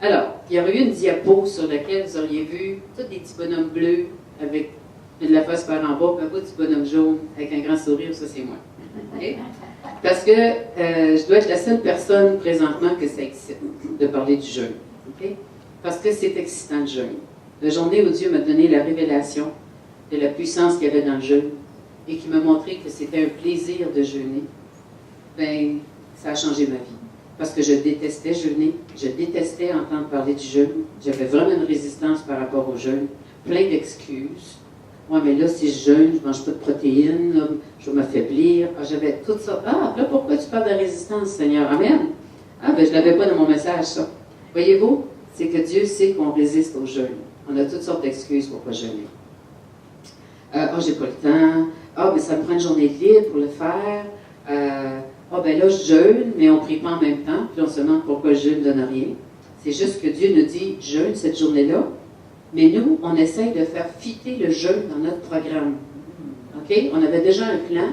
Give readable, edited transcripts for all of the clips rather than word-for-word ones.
Alors, il y aurait eu une diapo sur laquelle vous auriez vu tous des petits bonhommes bleus avec de la face par en bas, puis un petit bonhomme jaune avec un grand sourire, ça c'est moi. Okay? Parce que je dois être la seule personne présentement que ça excite de parler du jeûne. Okay? Parce que c'est excitant le jeûne. La journée où Dieu m'a donné la révélation de la puissance qu'il y avait dans le jeûne et qui m'a montré que c'était un plaisir de jeûner, ben ça a changé ma vie. Parce que je détestais jeûner, je détestais entendre parler du jeûne. J'avais vraiment une résistance par rapport au jeûne, plein d'excuses. Ouais, mais là, si je jeûne, je ne mange pas de protéines, là, je vais m'affaiblir. Ah, j'avais tout ça. Ah, là, pourquoi tu parles de résistance, Seigneur? Amen. Ah, ben je ne l'avais pas dans mon message, ça. Voyez-vous, c'est que Dieu sait qu'on résiste au jeûne. On a toutes sortes d'excuses pour ne pas jeûner. Ah, j'ai pas le temps. Ah, ben ça me prend une journée de libre pour le faire. Ah, ben là, je jeûne, mais on ne prie pas en même temps. Puis on se demande pourquoi le jeûne ne donne rien. C'est juste que Dieu nous dit, jeûne cette journée-là. Mais nous, on essaye de faire fitter le jeûne dans notre programme. OK? On avait déjà un plan.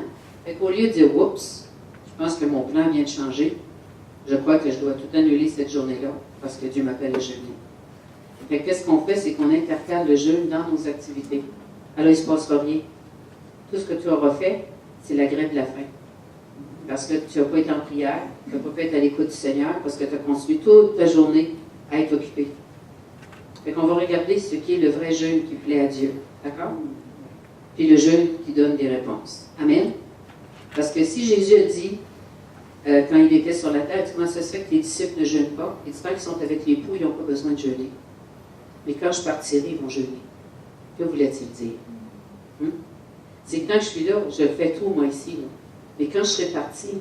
Fait qu'au lieu de dire, oups, je pense que mon plan vient de changer. Je crois que je dois tout annuler cette journée-là parce que Dieu m'appelle à jeûner. Fait que qu'est-ce qu'on fait? C'est qu'on intercale le jeûne dans nos activités. Alors, il ne se passera rien. Tout ce que tu auras fait, c'est la grève de la faim. Parce que tu n'as pas été en prière, tu n'as pas pu être à l'écoute du Seigneur, parce que tu as continué toute ta journée à être occupé. Fait qu'on va regarder ce qui est le vrai jeûne qui plaît à Dieu. D'accord? Puis le jeûne qui donne des réponses. Amen? Parce que si Jésus a dit, quand il était sur la terre, comment ça se fait que les disciples ne jeûnent pas? Il dit, quand ils sont avec l'époux, ils n'ont pas besoin de jeûner. Mais quand je partirai, ils vont jeûner. Que voulait-il dire? C'est que quand je suis là, je fais tout, moi, ici. Là. Mais quand je serai parti,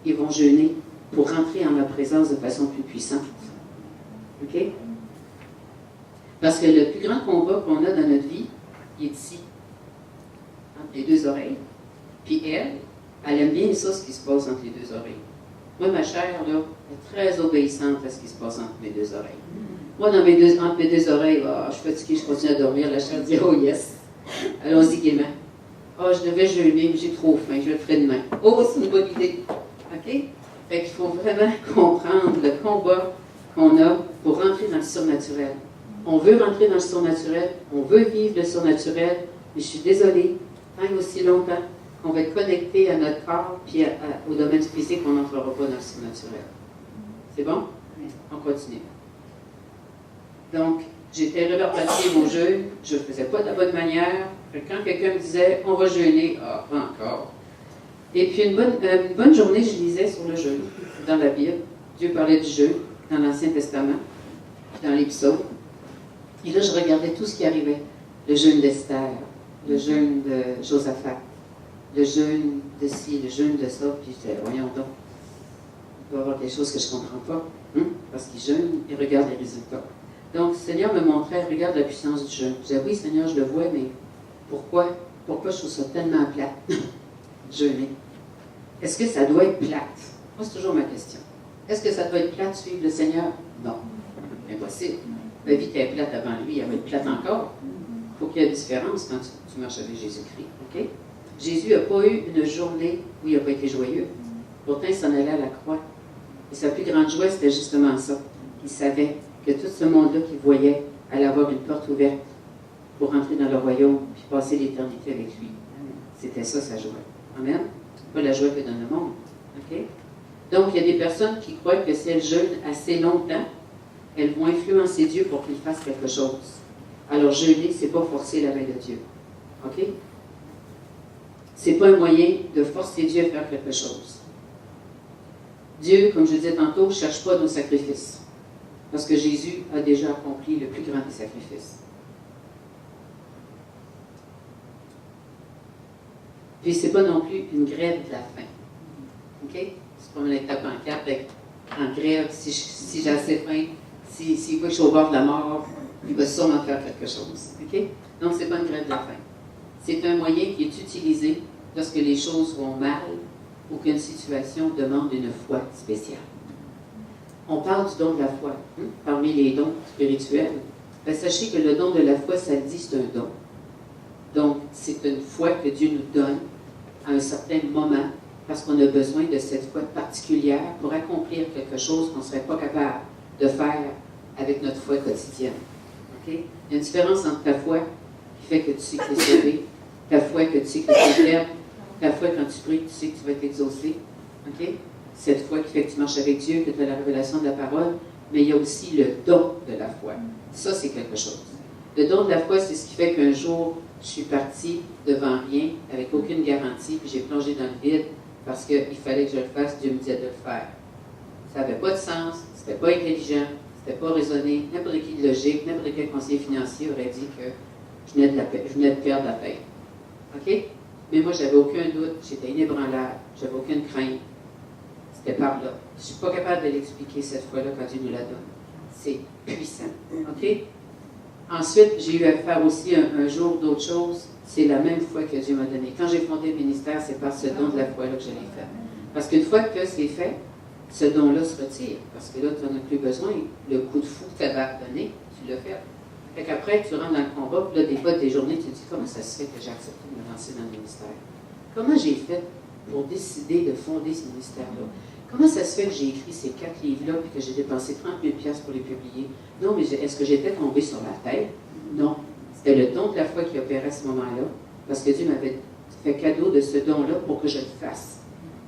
ils vont jeûner pour rentrer en ma présence de façon plus puissante. OK? Parce que le plus grand combat qu'on a dans notre vie, il est ici, entre les deux oreilles. Puis elle aime bien ça, ce qui se passe entre les deux oreilles. Moi, ma chair, là, est très obéissante à ce qui se passe entre mes deux oreilles. Moi, entre mes deux oreilles, je suis fatiguée, je continue à dormir. La chair dit, oh yes, allons-y gaiement. Je devais jeûner, mais j'ai trop faim, je le ferai demain. Oh, c'est une bonne idée. OK? Fait qu'il faut vraiment comprendre le combat qu'on a pour rentrer dans le surnaturel. On veut rentrer dans le surnaturel, on veut vivre le surnaturel, mais je suis désolée, tant et aussi longtemps qu'on va être connecté à notre corps puis au domaine physique, on n'entrera pas dans le surnaturel. C'est bon? On continue. Donc, j'étais réverbérée mon jeûne, je ne le faisais pas de la bonne manière. Quand quelqu'un me disait, on va jeûner, pas encore. Et puis, une bonne journée, je lisais sur le jeûne, dans la Bible. Dieu parlait du jeûne, dans l'Ancien Testament, dans les psaumes. Et là, je regardais tout ce qui arrivait. Le jeûne d'Esther, le jeûne de Josaphat, le jeûne de ci, le jeûne de ça. Puis je disais, voyons donc, il peut y avoir des choses que je ne comprends pas. Parce qu'il jeûne, il regarde les résultats. Donc, le Seigneur me montrait, regarde la puissance du jeûne. Je disais, oui, Seigneur, je le vois, mais pourquoi je trouve ça tellement plate, jeûner? Est-ce que ça doit être plate? Moi, c'est toujours ma question. Est-ce que ça doit être plate, suivre le Seigneur? Non. Impossible. Ma vie était plate avant lui, elle va être plate encore. Il faut qu'il y ait une différence quand tu marches avec Jésus-Christ. Okay? Jésus n'a pas eu une journée où il n'a pas été joyeux. Pourtant, il s'en allait à la croix. Et sa plus grande joie, c'était justement ça. Il savait que tout ce monde-là qu'il voyait allait avoir une porte ouverte pour rentrer dans le royaume puis passer l'éternité avec lui. C'était ça, sa joie. Amen? Pas la joie que donne le monde. Okay? Donc, il y a des personnes qui croient que si elles jeûnent assez longtemps, elles vont influencer Dieu pour qu'il fasse quelque chose. Alors, jeûner, ce n'est pas forcer la main de Dieu. OK? Ce n'est pas un moyen de forcer Dieu à faire quelque chose. Dieu, comme je disais tantôt, ne cherche pas nos sacrifices. Parce que Jésus a déjà accompli le plus grand des sacrifices. Puis, ce n'est pas non plus une grève de la faim. OK? C'est pas une étape en carte en grève, si j'ai assez faim, s'il voit que je suis au bord de la mort, il va sûrement faire quelque chose. Okay? Donc, ce n'est pas une grève de la faim. C'est un moyen qui est utilisé lorsque les choses vont mal ou qu'une situation demande une foi spéciale. On parle du don de la foi, parmi les dons spirituels. Ben, sachez que le don de la foi, ça le dit, c'est un don. Donc, c'est une foi que Dieu nous donne à un certain moment parce qu'on a besoin de cette foi particulière pour accomplir quelque chose qu'on ne serait pas capable de faire avec notre foi quotidienne. Okay? Il y a une différence entre ta foi qui fait que tu sais que tu es sauvé, ta foi que tu sais que tu es ferme, ta foi quand tu pries, tu sais que tu vas être exaucé. Okay? Cette foi qui fait que tu marches avec Dieu, que tu as la révélation de la parole, mais il y a aussi le don de la foi. Ça, c'est quelque chose. Le don de la foi, c'est ce qui fait qu'un jour, je suis partie devant rien, avec aucune garantie, puis j'ai plongé dans le vide parce qu'il fallait que je le fasse, Dieu me disait de le faire. Ça n'avait pas de sens, c'était pas intelligent, c'était pas raisonné. N'importe qui de logique, n'importe quel conseiller financier aurait dit que je venais de perdre la tête. OK? Mais moi, j'avais aucun doute, j'étais inébranlable, j'avais aucune crainte. C'était par là. Je ne suis pas capable de l'expliquer cette fois-là quand Dieu nous la donne. C'est puissant. OK? Ensuite, j'ai eu à faire aussi un jour d'autres choses. C'est la même foi que Dieu m'a donnée. Quand j'ai fondé le ministère, c'est par ce don de la foi-là que je l'ai fait. Parce qu'une fois que c'est fait, ce don-là se retire. Parce que là, tu n'en as plus besoin. Le coup de fou que tu avais donné, tu l'as fait. Fait qu'après, tu rentres dans le combat, puis là, des fois, tes journées, tu te dis, comment ça se fait que j'ai accepté de me lancer dans le ministère? Comment j'ai fait pour décider de fonder ce ministère-là? Comment ça se fait que j'ai écrit ces 4 livres-là et que j'ai dépensé 30 000 $ pour les publier? Non, mais est-ce que j'étais tombée sur la tête? Non. C'était le don de la foi qui opérait à ce moment-là, parce que Dieu m'avait fait cadeau de ce don-là pour que je le fasse.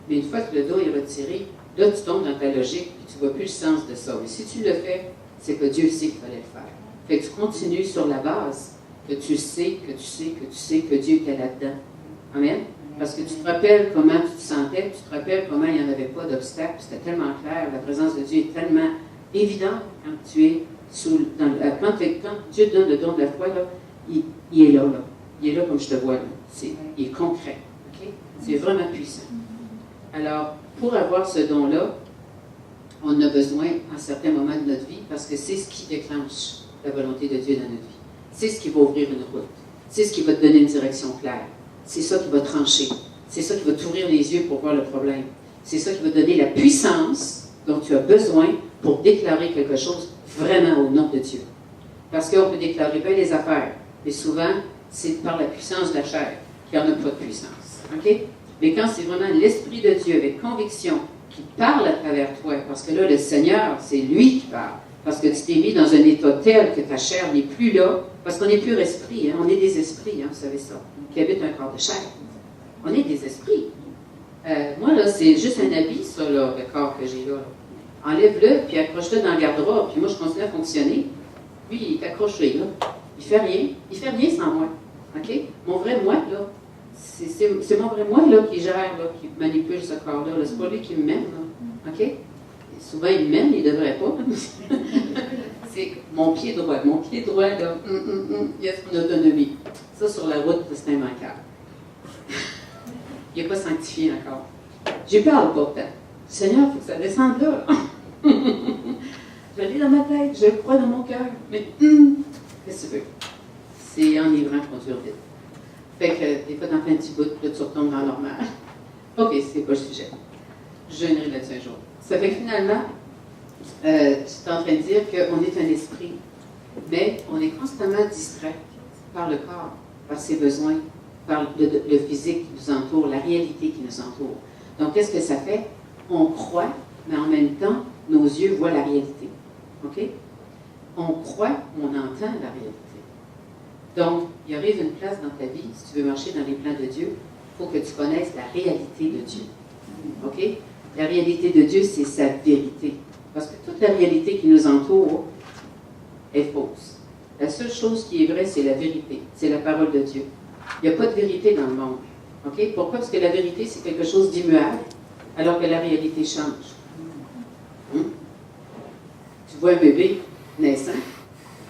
Mais une fois que le don est retiré, là, tu tombes dans ta logique et tu ne vois plus le sens de ça. Mais si tu le fais, c'est que Dieu sait qu'il fallait le faire. Fait que tu continues sur la base que tu sais, que tu sais, que tu sais que Dieu était là-dedans. Amen? Parce que tu te rappelles comment tu te sentais, tu te rappelles comment il n'y en avait pas d'obstacle, c'était tellement clair, la présence de Dieu est tellement évidente quand tu es quand Dieu te donne le don de la foi, là, il est là, là. Il est là comme je te vois là. Il est concret. Okay? C'est vraiment puissant. Alors, pour avoir ce don-là, on a besoin en certains moments de notre vie parce que c'est ce qui déclenche la volonté de Dieu dans notre vie. C'est ce qui va ouvrir une route. C'est ce qui va te donner une direction claire. C'est ça qui va trancher. C'est ça qui va t'ouvrir les yeux pour voir le problème. C'est ça qui va te donner la puissance dont tu as besoin pour déclarer quelque chose vraiment au nom de Dieu. Parce qu'on peut déclarer bien les affaires, mais souvent, c'est par la puissance de la chair qu'il n'y en a pas de puissance. OK? Mais quand c'est vraiment l'Esprit de Dieu avec conviction qui parle à travers toi, parce que là, le Seigneur, c'est lui qui parle, parce que tu t'es mis dans un état tel que ta chair n'est plus là, parce qu'on n'est plus esprit, hein? On est des esprits, hein, vous savez ça, qui habitent un corps de chair. On est des esprits. Moi, là, c'est juste un habit, ça, là, le corps que j'ai là. Enlève-le, puis accroche-le dans le garde-robe, puis moi, je continue à fonctionner. Lui, il est accroché, là. Il fait rien sans moi. OK? Mon vrai moi, là, c'est mon vrai moi, là, qui gère, là, qui manipule ce corps-là. Là. C'est pas lui qui me mène, là. OK? Et souvent, il me mène, il ne devrait pas. C'est mon pied droit. Mon pied droit, là, il a son autonomie. Ça, sur la route, c'est immanquable. Il n'est pas sanctifié encore. J'ai peur pourtant. Seigneur, il faut que ça descende là. Je l'ai dans ma tête, je le crois dans mon cœur. Mais, qu'est-ce que tu veux? C'est enivrant de conduire vite. Fait que, des fois, t'en fais un petit bout, puis là, tu retournes dans le normal. OK, c'est pas le sujet. Je jeûnerai là-dessus un jour. Ça fait que finalement, tu es en train de dire qu'on est un esprit, mais on est constamment distrait par le corps, par ses besoins, par le physique qui nous entoure, la réalité qui nous entoure. Donc, qu'est-ce que ça fait? On croit, mais en même temps, nos yeux voient la réalité. OK? On croit, on entend la réalité. Donc, il arrive une place dans ta vie, si tu veux marcher dans les plans de Dieu, il faut que tu connaisses la réalité de Dieu. OK? La réalité de Dieu, c'est sa vérité. Parce que toute la réalité qui nous entoure est fausse. La seule chose qui est vraie, c'est la vérité. C'est la parole de Dieu. Il n'y a pas de vérité dans le monde. OK? Pourquoi? Parce que la vérité, c'est quelque chose d'immuable, alors que la réalité change. Tu vois un bébé naissant,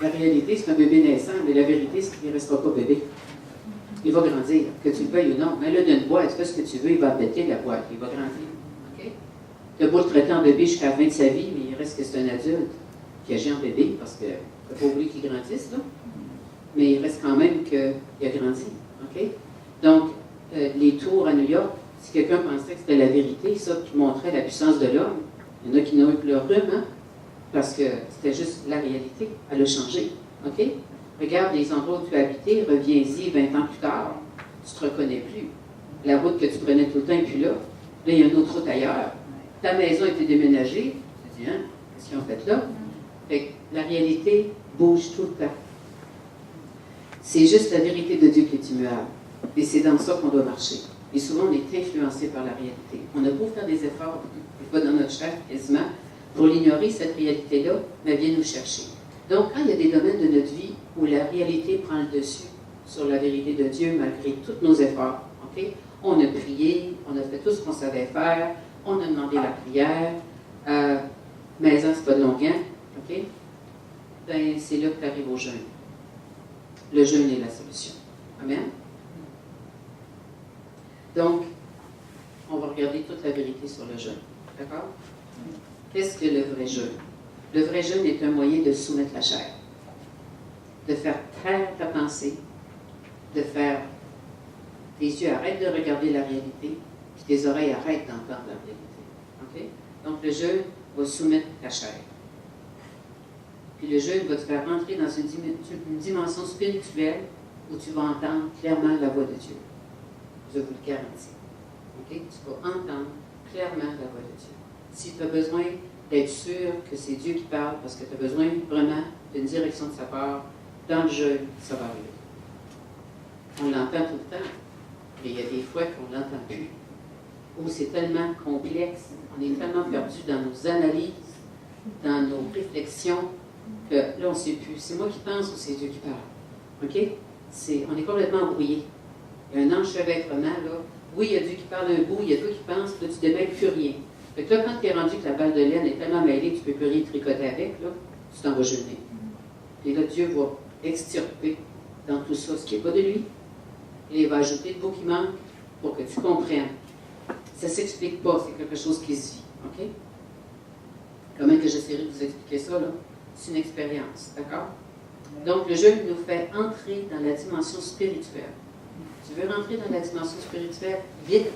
la réalité, c'est un bébé naissant, mais la vérité, c'est qu'il ne restera pas bébé. Il va grandir, que tu le veuilles ou non. Mais là, d'une boîte, fais ce que tu veux, il va péter la boîte, il va grandir. OK? Tu as beau le traiter en bébé jusqu'à la fin de sa vie, mais il reste que c'est un adulte qui agit en bébé, parce que tu n'as pas voulu qu'il grandisse, là. Mais il reste quand même qu'il a grandi. OK? Donc, les tours à New York, si quelqu'un pensait que c'était la vérité, ça, qui montrait la puissance de l'homme, il y en a qui n'ont eu que leur rhume, hein? Parce que c'était juste la réalité. Elle a changé. OK? Regarde les endroits où tu as habité, reviens-y 20 ans plus tard, tu ne te reconnais plus. La route que tu prenais tout le temps n'est plus là. Là, il y a une autre route ailleurs. Ta maison a été déménagée. Tu te dis, hein? Qu'est-ce qu'ils ont fait là? Fait que la réalité bouge tout le temps. C'est juste la vérité de Dieu qui est immuable. Et c'est dans ça qu'on doit marcher. Et souvent, on est influencé par la réalité. On a beau faire des efforts, des fois dans notre chair, quasiment, pour l'ignorer, cette réalité-là, mais elle vient nous chercher. Donc, quand il y a des domaines de notre vie où la réalité prend le dessus sur la vérité de Dieu, malgré tous nos efforts, OK? On a prié, on a fait tout ce qu'on savait faire, on a demandé la prière, mais ça, c'est pas de long gain, OK? Ben, c'est là que tu arrives au jeûne. Le jeûne est la solution. Amen? Donc, on va regarder toute la vérité sur le jeûne. D'accord? Qu'est-ce que le vrai jeûne? Le vrai jeûne est un moyen de soumettre la chair, de faire taire ta pensée, de faire tes yeux arrêtent de regarder la réalité, puis tes oreilles arrêtent d'entendre la réalité. OK? Donc, le jeûne va soumettre ta chair. Puis le jeûne va te faire rentrer dans une dimension spirituelle où tu vas entendre clairement la voix de Dieu. Je vous le garantis. Okay? Tu vas entendre clairement la voix de Dieu. Si tu as besoin d'être sûr que c'est Dieu qui parle, parce que tu as besoin vraiment d'une direction de sa part, dans le jeûne, ça va arriver. On l'entend tout le temps, mais il y a des fois qu'on ne l'entend plus. Où c'est tellement complexe, on est tellement perdu dans nos analyses, dans nos réflexions, que là, on ne sait plus. C'est moi qui pense ou c'est Dieu qui parle. OK? On est complètement embrouillé. Il y a un enchevêtrement, là. Oui, il y a Dieu qui parle un bout, il y a toi qui penses, là, tu ne démêles plus rien. Fait que là, quand tu es rendu que la balle de laine est tellement mêlée que tu ne peux plus rien tricoter avec, là, tu t'en vas jeûner. Et là, Dieu va extirper dans tout ça ce qui n'est pas de lui. Et il va ajouter le bout qui manque pour que tu comprennes. Ça ne s'explique pas, c'est quelque chose qui se vit. OK? Comment que j'essaierai de vous expliquer ça, là? C'est une expérience, d'accord? Donc, le jeûne nous fait entrer dans la dimension spirituelle. Tu veux rentrer dans la dimension spirituelle? Vite,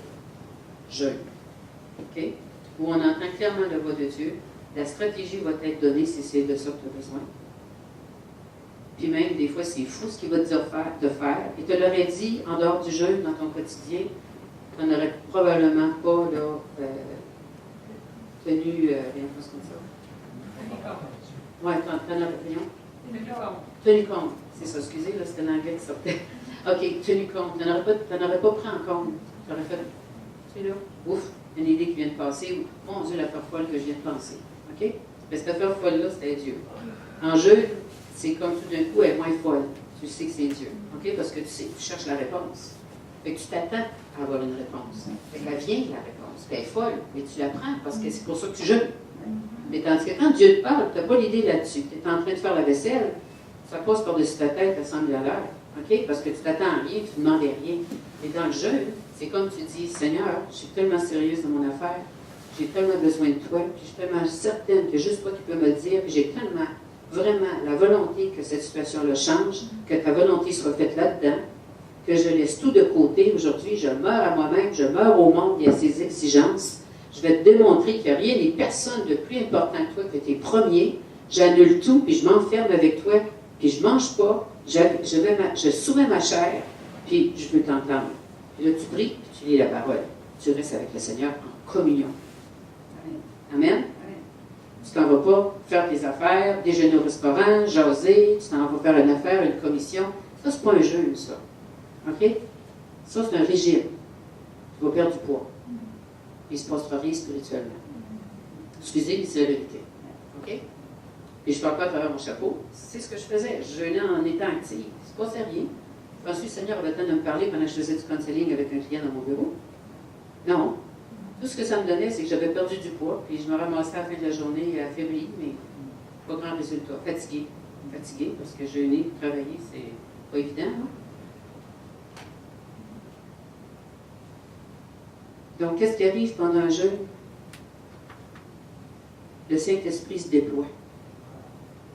jeûne. OK? Où on entend clairement la voix de Dieu. La stratégie va t'être donnée si c'est de ça que tu as besoin. Puis même, des fois, c'est fou ce qu'il va te dire de faire. Il te l'aurait dit en dehors du jeûne, dans ton quotidien, tu n'aurais probablement pas là, tenu rien de comme ça. Oui, tenu compte. C'est ça, excusez, là, c'était l'anglais qui sortait. OK, tenu compte. Tu n'aurais pas pris en compte. Tu aurais fait, tu sais là, ouf, une idée qui vient de passer, ou, mon Dieu, l'affaire folle que je viens de penser. OK? Mais cette affaire folle-là, c'était Dieu. En jeu, c'est comme tout d'un coup, elle est moins folle. Tu sais que c'est Dieu. OK? Parce que tu sais, tu cherches la réponse. Fait que tu t'attends à avoir une réponse. Fait qu'elle vient, la réponse. Puis elle est folle, mais tu la prends parce que c'est pour ça que tu jeûnes. Mais tandis que quand Dieu te parle, tu n'as pas l'idée là-dessus. Tu es en train de faire la vaisselle, ça passe par-dessus ta tête à 100 000 à l'heure. OK? Parce que tu t'attends à rien, tu ne demandes rien. Mais dans le jeûne, c'est comme tu dis, Seigneur, je suis tellement sérieuse dans mon affaire, j'ai tellement besoin de toi, puis je suis tellement certaine que juste toi qui peux me le dire, puis j'ai tellement, vraiment, la volonté que cette situation-là change, que ta volonté soit faite là-dedans, que je laisse tout de côté. Aujourd'hui, je meurs à moi-même, je meurs au monde et à ses exigences. Je vais te démontrer qu'il n'y a rien ni personne de plus important que toi, que tu es premier. J'annule tout, puis je m'enferme avec toi, puis je ne mange pas, je soumets ma chair, puis je veux t'entendre. Puis là, tu pries, puis tu lis la parole. Tu restes avec le Seigneur en communion. Amen? Amen. Tu t'en vas pas faire tes affaires, déjeuner au restaurant, jaser, tu t'en vas faire une affaire, une commission. Ça, c'est pas un jeûne, ça. OK? Ça, c'est un régime. Tu vas perdre du poids. Il ne se passera rien spirituellement. Excusez, mais c'est la vérité. OK? Puis je ne parle pas à travers mon chapeau. C'est ce que je faisais. Je jeûnais en étant active. C'est pas sérieux. Ensuite, le Seigneur avait le temps de me parler pendant que je faisais du counseling avec un client dans mon bureau. Non. Tout ce que ça me donnait, c'est que j'avais perdu du poids, puis je me ramassais à la fin de la journée affaiblie, mais pas grand résultat. Fatiguée. Fatiguée, parce que jeûner, travailler, c'est pas évident, non? Donc, qu'est-ce qui arrive pendant un jeûne? Le Saint-Esprit se déploie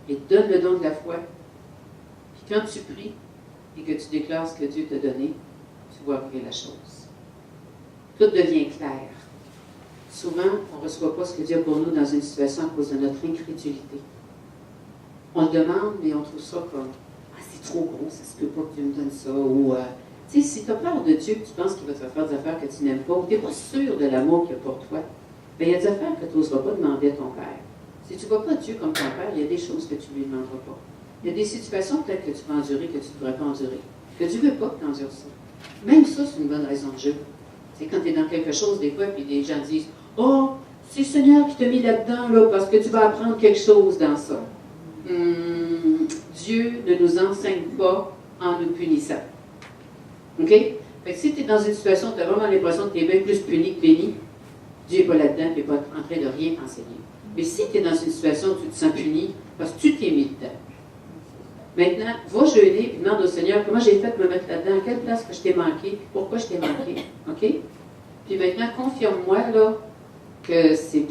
et donne le don de la foi. Puis quand tu pries et que tu déclares ce que Dieu t'a donné, tu vois arriver la chose. Tout devient clair. Souvent, on ne reçoit pas ce que Dieu a pour nous dans une situation à cause de notre incrédulité. On le demande, mais on trouve ça comme « Ah, c'est trop gros, ça se peut pas que Dieu me donne ça. » Ou tu sais, si tu as peur de Dieu, tu penses qu'il va te faire des affaires que tu n'aimes pas, ou tu n'es pas sûr de l'amour qu'il a pour toi, bien, il y a des affaires que tu n'oseras pas demander à ton Père. Si tu ne vois pas Dieu comme ton Père, il y a des choses que tu ne lui demanderas pas. Il y a des situations peut-être que tu vas endurer, que tu ne devrais pas endurer. Que Dieu ne veut pas que tu endures ça. Même ça, c'est une bonne raison de jeu. C'est quand tu es dans quelque chose, des fois, puis les gens disent « Oh, c'est le Seigneur qui t'a mis là-dedans, là, parce que tu vas apprendre quelque chose dans ça. Dieu ne nous enseigne pas en nous punissant. OK? Fait que si tu es dans une situation où tu as vraiment l'impression que tu es bien plus puni que béni, Dieu n'est pas là-dedans, tu n'es pas en train de rien enseigner. Mais si tu es dans une situation où tu te sens puni, parce que tu t'es mis dedans, maintenant, va jeûner et demande au Seigneur comment j'ai fait de me mettre là-dedans, à quelle place que je t'ai manqué, pourquoi je t'ai manqué. OK? Puis maintenant, confirme-moi là, que c'est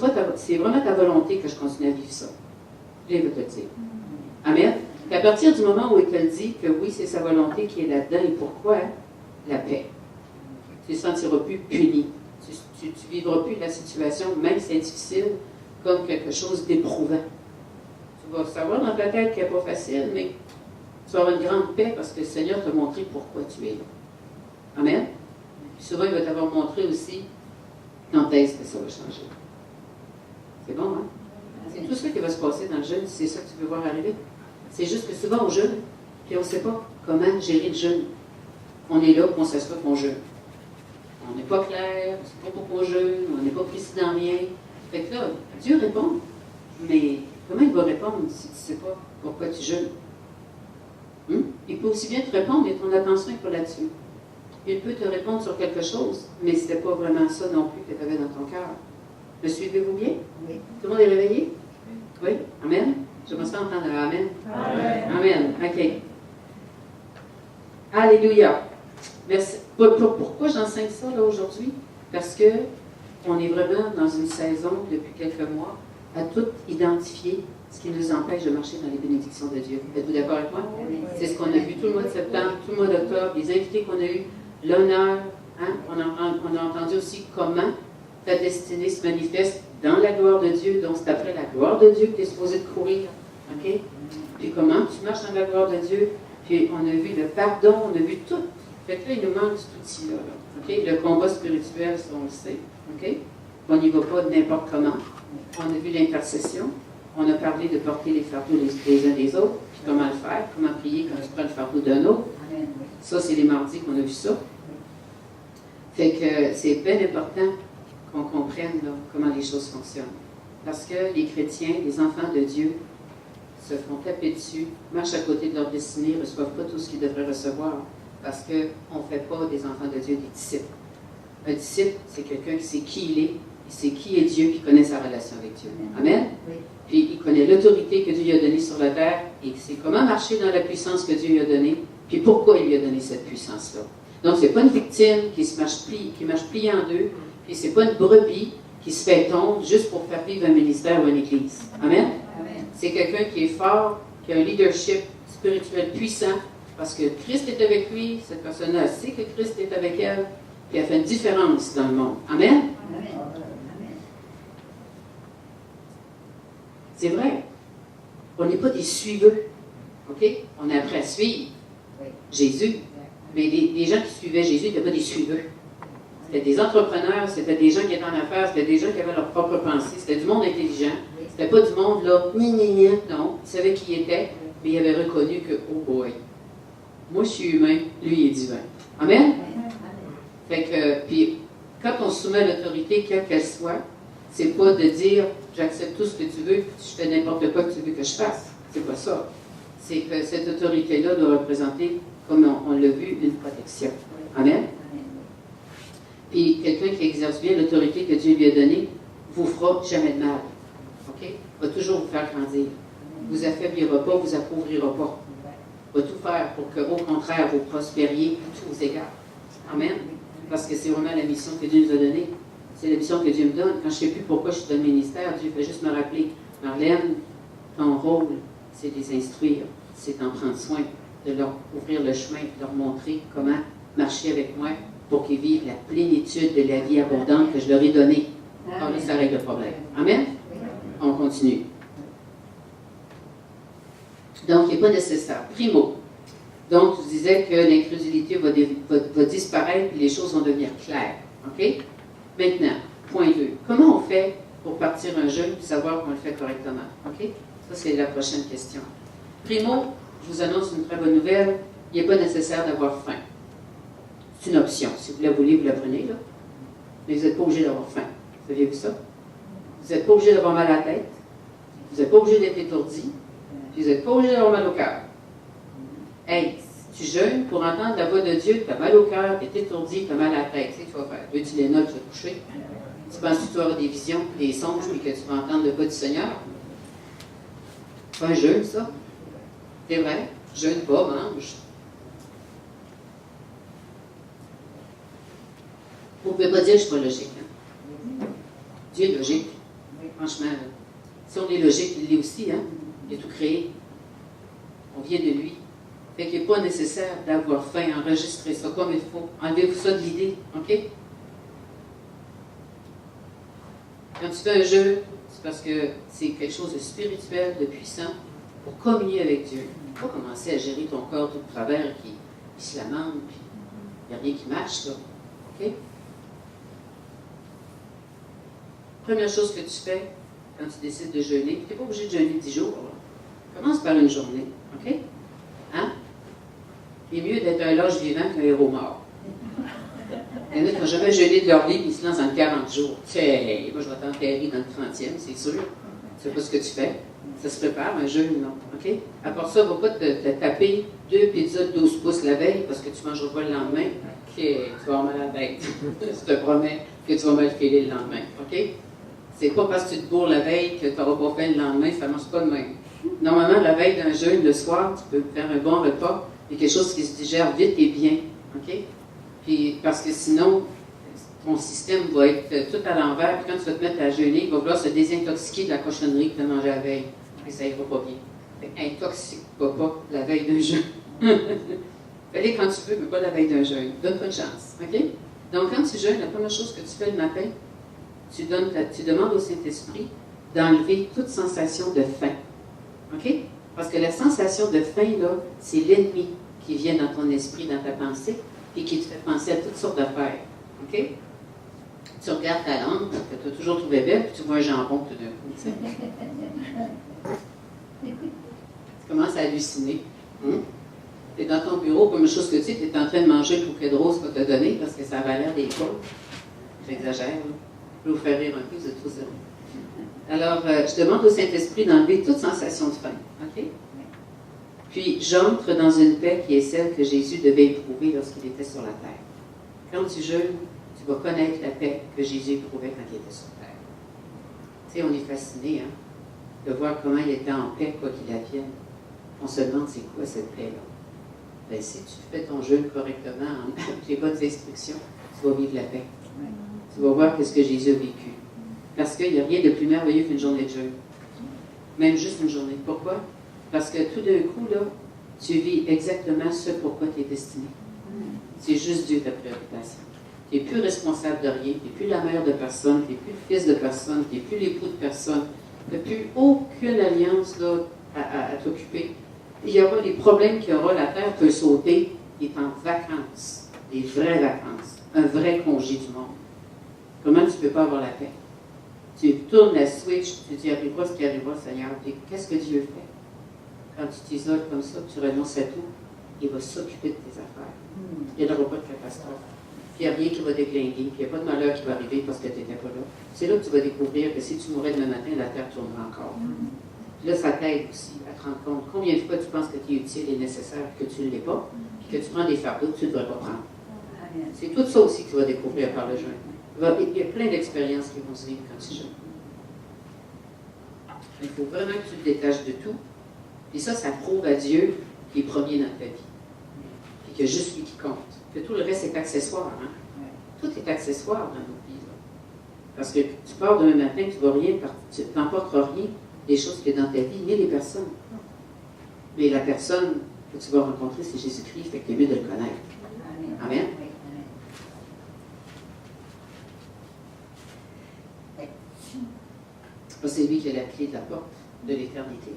vraiment ta volonté que je continue à vivre ça. Je vais te le dire. Amen. Et à partir du moment où il te dit que oui, c'est sa volonté qui est là-dedans, et pourquoi? La paix. Tu ne te sentiras plus puni. Tu ne vivras plus la situation, même si c'est difficile, comme quelque chose d'éprouvant. Tu vas savoir dans ta tête qu'elle n'est pas facile, mais tu vas avoir une grande paix parce que le Seigneur t'a montré pourquoi tu es là. Amen. Puis souvent, il va t'avoir montré aussi quand est-ce que ça va changer. C'est bon, hein? C'est tout ça qui va se passer dans le jeûne, c'est ça que tu veux voir arriver. C'est juste que souvent on jeûne, puis on ne sait pas comment gérer le jeûne. On est là, puis on s'assoit qu'on jeûne. On n'est pas clair, on ne sait pas pourquoi on jeûne, on n'est pas précis dans rien. Fait que là, Dieu répond, mais comment il va répondre si tu ne sais pas pourquoi tu jeûnes? Il peut aussi bien te répondre et ton attention n'est pas là-dessus. Il peut te répondre sur quelque chose, mais ce n'était pas vraiment ça non plus que tu avais dans ton cœur. Me suivez-vous bien? Oui. Tout le monde est réveillé? Oui? Amen? J'aimerais ça entendre Amen. Amen. Amen. OK. Alléluia. Merci. Pourquoi j'enseigne ça là aujourd'hui? Parce que on est vraiment dans une saison, depuis quelques mois, à tout identifier ce qui nous empêche de marcher dans les bénédictions de Dieu. Êtes-vous d'accord avec moi? Oui. C'est ce qu'on a vu tout le mois de septembre, tout le mois d'octobre, les invités qu'on a eus, l'honneur. Hein? On a entendu aussi comment ta destinée se manifeste dans la gloire de Dieu, donc c'est après la gloire de Dieu que tu es supposé de courir. OK? Puis comment tu marches dans la gloire de Dieu, puis on a vu le pardon, on a vu tout. Fait que là, il nous manque cet outil-là. OK? Le combat spirituel, ça, on le sait. OK? On n'y va pas n'importe comment. On a vu l'intercession. On a parlé de porter les fardeaux les uns des autres, puis comment le faire, comment prier quand tu prends le fardeau d'un autre. Ça, c'est les mardis qu'on a vu ça. Fait que c'est bien important qu'on comprenne là, comment les choses fonctionnent. Parce que les chrétiens, les enfants de Dieu, se font taper dessus, marchent à côté de leur destinée, ne reçoivent pas tout ce qu'ils devraient recevoir, parce qu'on ne fait pas des enfants de Dieu des disciples. Un disciple, c'est quelqu'un qui sait qui il est, il sait qui est Dieu, qui connaît sa relation avec Dieu. Amen? Oui. Puis il connaît l'autorité que Dieu lui a donnée sur la terre, et il sait comment marcher dans la puissance que Dieu lui a donnée, puis pourquoi il lui a donné cette puissance-là. Donc, ce n'est pas une victime qui marche pliée en deux, puis ce n'est pas une brebis qui se fait tondre juste pour faire vivre un ministère ou une église. Amen? Amen. C'est quelqu'un qui est fort, qui a un leadership spirituel puissant, parce que Christ est avec lui, cette personne-là sait que Christ est avec elle, puis elle fait une différence dans le monde. Amen? Amen. C'est vrai. On n'est pas des suiveux. OK? On a appris à suivre Jésus. Mais les gens qui suivaient Jésus n'étaient pas des suiveux. C'était des entrepreneurs, c'était des gens qui étaient en affaires, c'était des gens qui avaient leur propre pensée, c'était du monde intelligent. C'était pas du monde là, non. Ils savaient qui il était, mais ils avaient reconnu que, oh boy, moi je suis humain, lui il est divin. Amen? Fait que, puis, quand on soumet à l'autorité, quelle qu'elle soit, c'est pas de dire j'accepte tout ce que tu veux, je fais n'importe quoi que tu veux que je fasse. C'est pas ça. C'est que cette autorité-là doit représenter, comme on l'a vu, une protection. Amen? Puis quelqu'un qui exerce bien l'autorité que Dieu lui a donnée vous fera jamais de mal. OK? Va toujours vous faire grandir. Vous affaiblira pas, vous appauvrira pas. Va tout faire pour que, au contraire, vous prospériez à tous vos égards. Amen? Parce que c'est vraiment la mission que Dieu nous a donnée. C'est la mission que Dieu me donne. Quand je ne sais plus pourquoi je suis dans le ministère, Dieu fait juste me rappeler, Marlène, ton rôle, c'est de les instruire, c'est d'en prendre soin, de leur ouvrir le chemin, de leur montrer comment marcher avec moi pour qu'ils vivent la plénitude de la vie abondante que je leur ai donnée. Alors là, ça règle le problème. Amen? On continue. Donc, il n'est pas nécessaire. Primo. Donc, je disais que l'incrédulité va disparaître et les choses vont devenir claires. OK? Maintenant, point 2. Comment on fait pour partir un jeûne et savoir qu'on le fait correctement? OK? Ça, c'est la prochaine question. Primo, je vous annonce une très bonne nouvelle. Il n'est pas nécessaire d'avoir faim. C'est une option. Si vous la voulez, vous la prenez, là. Mais vous n'êtes pas obligé d'avoir faim. Saviez-vous ça? Vous n'êtes pas obligé d'avoir mal à la tête. Vous n'êtes pas obligé d'être étourdi. Puis vous n'êtes pas obligé d'avoir mal au cœur. Hey, si tu jeûnes pour entendre la voix de Dieu, tu as mal au cœur, tu es étourdi, tu as mal à la tête. Tu sais, tu vas faire 2 Tylenol, tu vas te coucher. Tu penses que tu vas avoir des visions, des songes, puis que tu vas entendre le pas du Seigneur? C'est pas un jeûne, ça. C'est vrai. Jeûne pas, mange. Vous ne pouvez pas dire que je ne suis pas logique. Hein? Dieu est logique. Franchement, là. Si on est logique, il l'est aussi. Hein? Il a tout créé. On vient de lui. Fait qu'il n'est pas nécessaire d'avoir faim, enregistrer ça comme il faut. Enlevez-vous ça de l'idée. OK? Quand tu fais un jeûne, c'est parce que c'est quelque chose de spirituel, de puissant, pour communier avec Dieu. Il ne faut pas commencer à gérer ton corps tout de travers qui se lamente, puis il n'y a rien qui marche, là. OK? Première chose que tu fais quand tu décides de jeûner, tu n'es pas obligé de jeûner 10 jours. Là. Commence par une journée. OK? Hein? Il est mieux d'être un lâche vivant qu'un héros mort. Il y en a qui n'ont jamais jeûné de leur vie et ils se lancent en 40 jours. Tiens, moi je vais t'enterrer dans le 30e, c'est sûr. Tu sais pas ce que tu fais. Ça se prépare, un jeûne, non. OK? À part ça, ne va pas te taper 2 pizzas de 12 pouces la veille parce que tu ne mangeras pas le lendemain. OK, tu vas avoir mal à la tête. Je te promets que tu vas mal filer le lendemain. OK? C'est pas parce que tu te bourres la veille que tu n'auras pas faim le lendemain, ça ne marche pas de même. Normalement, la veille d'un jeûne, le soir, tu peux faire un bon repas et quelque chose qui se digère vite et bien. OK? Puis, parce que sinon, ton système va être tout à l'envers. Puis quand tu vas te mettre à jeûner, il va vouloir se désintoxiquer de la cochonnerie que tu as mangée la veille. Et ça ira pas bien. Fait intoxique-toi pas la veille d'un jeûne. Fais-les quand tu veux, mais pas la veille d'un jeûne. Donne-toi une chance. OK? Donc, quand tu jeûnes, la première chose que tu fais le matin, tu demandes au Saint-Esprit d'enlever toute sensation de faim. OK? Parce que la sensation de faim, là, c'est l'ennemi qui vient dans ton esprit, dans ta pensée, et qui te fait penser à toutes sortes d'affaires. OK? Tu regardes ta lampe, que tu as toujours trouvé belle, puis tu vois un jambon tout d'un coup. Tu sais. Tu commences à halluciner. Tu es dans ton bureau, première chose que tu sais, tu es en train de manger le bouquet de roses qu'on t'a donné parce que ça avait l'air des côtes. J'exagère. Je vais vous faire rire un peu, vous êtes trop sérieux. Alors, je demande au Saint-Esprit d'enlever toute sensation de faim. OK? Puis, j'entre dans une paix qui est celle que Jésus devait éprouver lorsqu'il était sur la terre. Quand tu jeûnes, tu vas connaître la paix que Jésus éprouvait quand il était sur terre. Tu sais, on est fasciné, hein, de voir comment il était en paix, quoi qu'il advienne. On se demande, c'est quoi cette paix-là? Bien, si tu fais ton jeûne correctement, avec les bonnes instructions, tu vas vivre la paix. Tu vas voir ce que Jésus a vécu. Parce qu'il n'y a rien de plus merveilleux qu'une journée de jeûne. Même juste une journée. Pourquoi? Parce que tout d'un coup, là, tu vis exactement ce pourquoi tu es destiné. C'est juste Dieu ta préoccupation. Tu n'es plus responsable de rien, tu n'es plus la mère de personne, tu n'es plus le fils de personne, tu n'es plus l'époux de personne. Tu n'as plus aucune alliance là, à t'occuper. Il y aura les problèmes qu'il y aura, la terre peut sauter, il est en vacances, des vraies vacances, un vrai congé du monde. Comment tu ne peux pas avoir la paix? Tu tournes la switch, tu dis arrivera ce qui arrivera, Seigneur. Qu'est-ce que Dieu fait? Quand tu t'isoles comme ça, tu renonces à tout, il va s'occuper de tes affaires. Il n'y aura pas de catastrophe. Puis il n'y a rien qui va déglinguer, puis il n'y a pas de malheur qui va arriver parce que tu n'étais pas là. C'est là que tu vas découvrir que si tu mourais demain matin, la terre tournera encore. Puis là, ça t'aide aussi à te rendre compte combien de fois tu penses que tu es utile et nécessaire, que tu ne l'es pas, puis que tu prends des fardeaux que tu ne devrais pas prendre. C'est tout ça aussi que tu vas découvrir par le jeûne. Il y a plein d'expériences qui vont se vivre quand tu jeûnes. Il faut vraiment que tu te détaches de tout. Puis ça prouve à Dieu qu'il est premier dans ta vie. Puis qu'il y a juste lui qui compte. Que tout le reste est accessoire. Hein? Tout est accessoire dans nos vies. Là. Parce que tu pars demain matin, tu ne t'emporteras rien des choses qu'il y a dans ta vie, ni les personnes. Mais la personne que tu vas rencontrer, c'est Jésus-Christ, fait que c'est mieux de le connaître. Amen. C'est lui qui a la clé de la porte de l'éternité.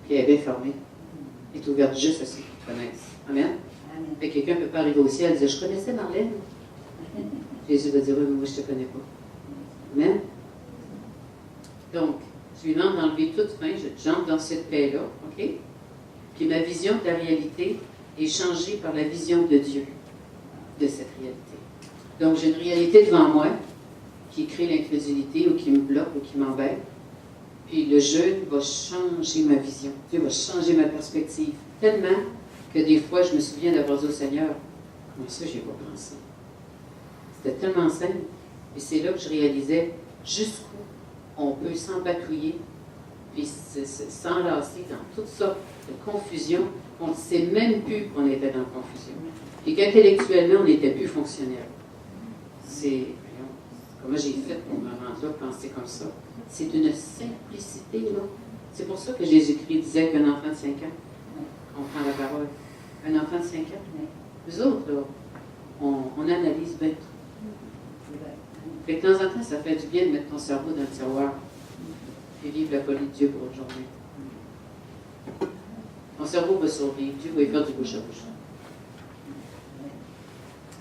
Puis elle est bien fermée. Elle est ouverte juste à ceux qui te connaissent. Amen. Et quelqu'un ne peut pas arriver au ciel et dire, je connaissais Marlène. Jésus va dire, oui, mais moi je ne te connais pas. Amen. Donc, je lui demande d'enlever toute faim, j'entre dans cette paix-là, OK? Puis ma vision de la réalité est changée par la vision de Dieu de cette réalité. Donc, j'ai une réalité devant moi qui crée l'incrédulité ou qui me bloque ou qui m'embête. Puis le jeûne va changer ma vision. Dieu va changer ma perspective. Tellement que des fois, je me souviens d'avoir dit au Seigneur, moi ça, j'y ai pas pensé. C'était tellement simple. Et c'est là que je réalisais jusqu'où on peut s'empatouiller, puis s'enlacer dans toutes sortes de confusion. On ne sait même plus qu'on était dans la confusion. Et qu'intellectuellement, on n'était plus fonctionnel. C'est... Comment j'ai fait pour me rendre là, penser comme ça? C'est d'une simplicité, là. C'est pour ça que Jésus-Christ disait qu'un enfant de 5 ans, on prend la parole. Un enfant de 5 ans, nous autres, là, on analyse bien tout. Fait que de temps en temps, ça fait du bien de mettre ton cerveau dans le tiroir et vivre la folie de Dieu pour une journée. Ton cerveau va survivre. Dieu va y faire du bouche à bouche.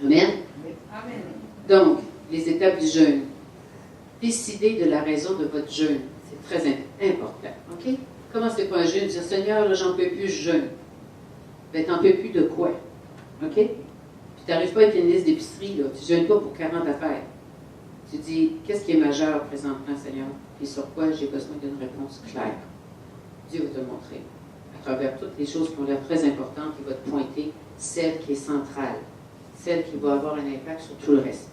Amen? Amen. Donc, les étapes du jeûne. Décidez de la raison de votre jeûne. C'est très important. OK? Commencez pas un jeûne, dire Seigneur, là, j'en peux plus, je jeûne. Ben, t'en peux plus de quoi? OK? Puis tu n'arrives pas avec une liste d'épicerie, là. Tu ne jeûnes pas pour 40 affaires. Tu dis, qu'est-ce qui est majeur présentement, Seigneur? Et sur quoi j'ai besoin d'une réponse claire? Dieu va te le montrer. À travers toutes les choses qui ont l'air très importantes, il va te pointer celle qui est centrale, celle qui va avoir un impact sur tout le reste.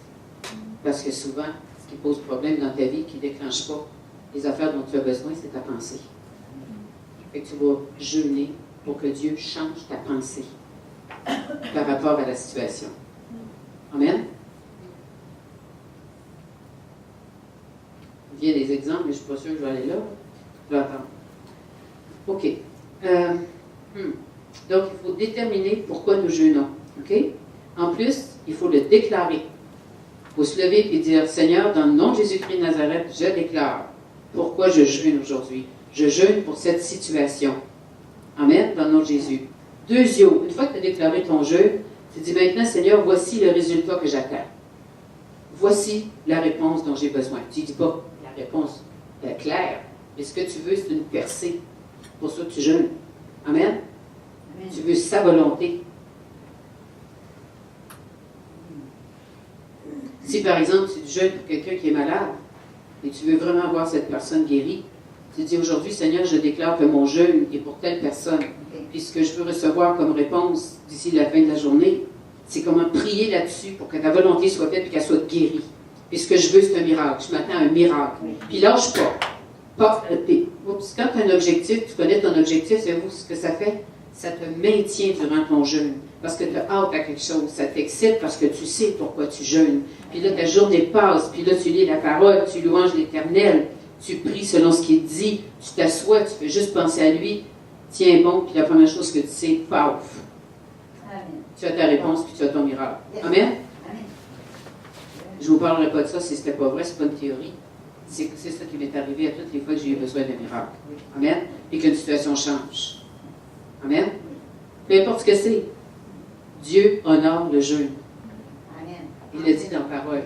Parce que souvent, ce qui pose problème dans ta vie, qui ne déclenche pas les affaires dont tu as besoin, c'est ta pensée. Fait que tu vas jeûner pour que Dieu change ta pensée par rapport à la situation. Amen? Il y a des exemples, mais je ne suis pas sûre que je vais aller là. Je vais attendre. OK. Donc, il faut déterminer pourquoi nous jeûnons. OK? En plus, il faut le déclarer. Il faut se lever et dire, Seigneur, dans le nom de Jésus-Christ de Nazareth, je déclare pourquoi je jeûne aujourd'hui. Je jeûne pour cette situation. Amen, dans le nom de Jésus. Deuxièmement, une fois que tu as déclaré ton jeûne, tu dis maintenant, Seigneur, voici le résultat que j'attends. Voici la réponse dont j'ai besoin. Tu ne dis pas la réponse claire, mais ce que tu veux, c'est une percée. Pour ça que tu jeûnes. Amen? Amen. Tu veux sa volonté. Si, par exemple, tu jeûnes pour quelqu'un qui est malade et tu veux vraiment voir cette personne guérie, tu dis aujourd'hui, Seigneur, je déclare que mon jeûne est pour telle personne. Puis ce que je veux recevoir comme réponse d'ici la fin de la journée, c'est comment prier là-dessus pour que ta volonté soit faite et qu'elle soit guérie. Puis ce que je veux, c'est un miracle. Je m'attends à un miracle. Puis lâche pas. Quand tu as un objectif, tu connais ton objectif, savez-vous ce que ça fait? Ça te maintient durant ton jeûne. Parce que tu as hâte à quelque chose. Ça t'excite parce que tu sais pourquoi tu jeûnes. Puis là, ta journée passe. Puis là, tu lis la parole, tu louanges l'Éternel. Tu pries selon ce qu'il dit. Tu t'assois, tu fais juste penser à lui. Tiens bon, puis la première chose que tu sais, paf. Tu as ta réponse, puis tu as ton miracle. Amen? Je ne vous parlerai pas de ça si ce n'était pas vrai, ce n'est pas une théorie. C'est ça qui m'est arrivé à toutes les fois que j'ai eu besoin d'un miracle. Amen? Et qu'une situation change. Amen? Peu importe ce que c'est, Dieu honore le jeûne. Il le dit dans la parole.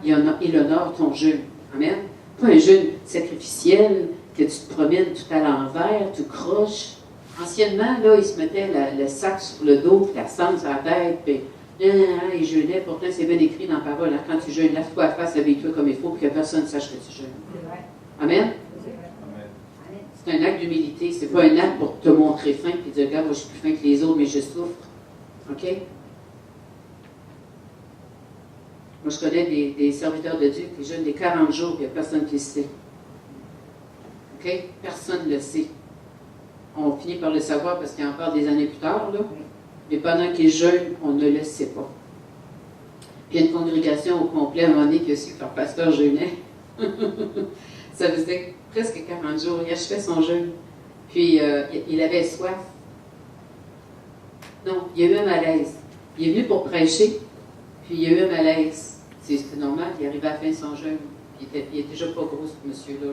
Il honore ton jeûne. Amen? Pas un jeûne sacrificiel, que tu te promènes tout à l'envers, tu croches. Anciennement, là, ils se mettaient le sac sur le dos, puis la cendre sur la tête, puis ils jeûnaient. Pourtant, c'est bien écrit dans la parole. Hein, quand tu jeûnes, lave-toi à face, habille-toi comme il faut, pour que personne ne sache que tu jeûnes. Amen? C'est un acte d'humilité. C'est pas un acte pour te montrer fin, puis dire, regarde, moi, je suis plus fin que les autres, mais je souffre. OK? Moi, je connais des serviteurs de Dieu qui jeûnent des 40 jours, puis il n'y a personne qui le sait. OK? Personne ne le sait. On finit par le savoir parce qu'il en parle des années plus tard, là. Mais pendant qu'ils jeûnent, on ne le sait pas. Puis il y a une congrégation au complet à un moment donné qui a su que leur pasteur jeûnait. Ça faisait presque 40 jours. Il achevait son jeûne. Puis il avait soif. Non, il y a eu un malaise. Il est venu pour prêcher, puis il y a eu un malaise. C'est normal, il arrivait à la fin de son jeûne. Il est déjà pas gros, ce monsieur-là.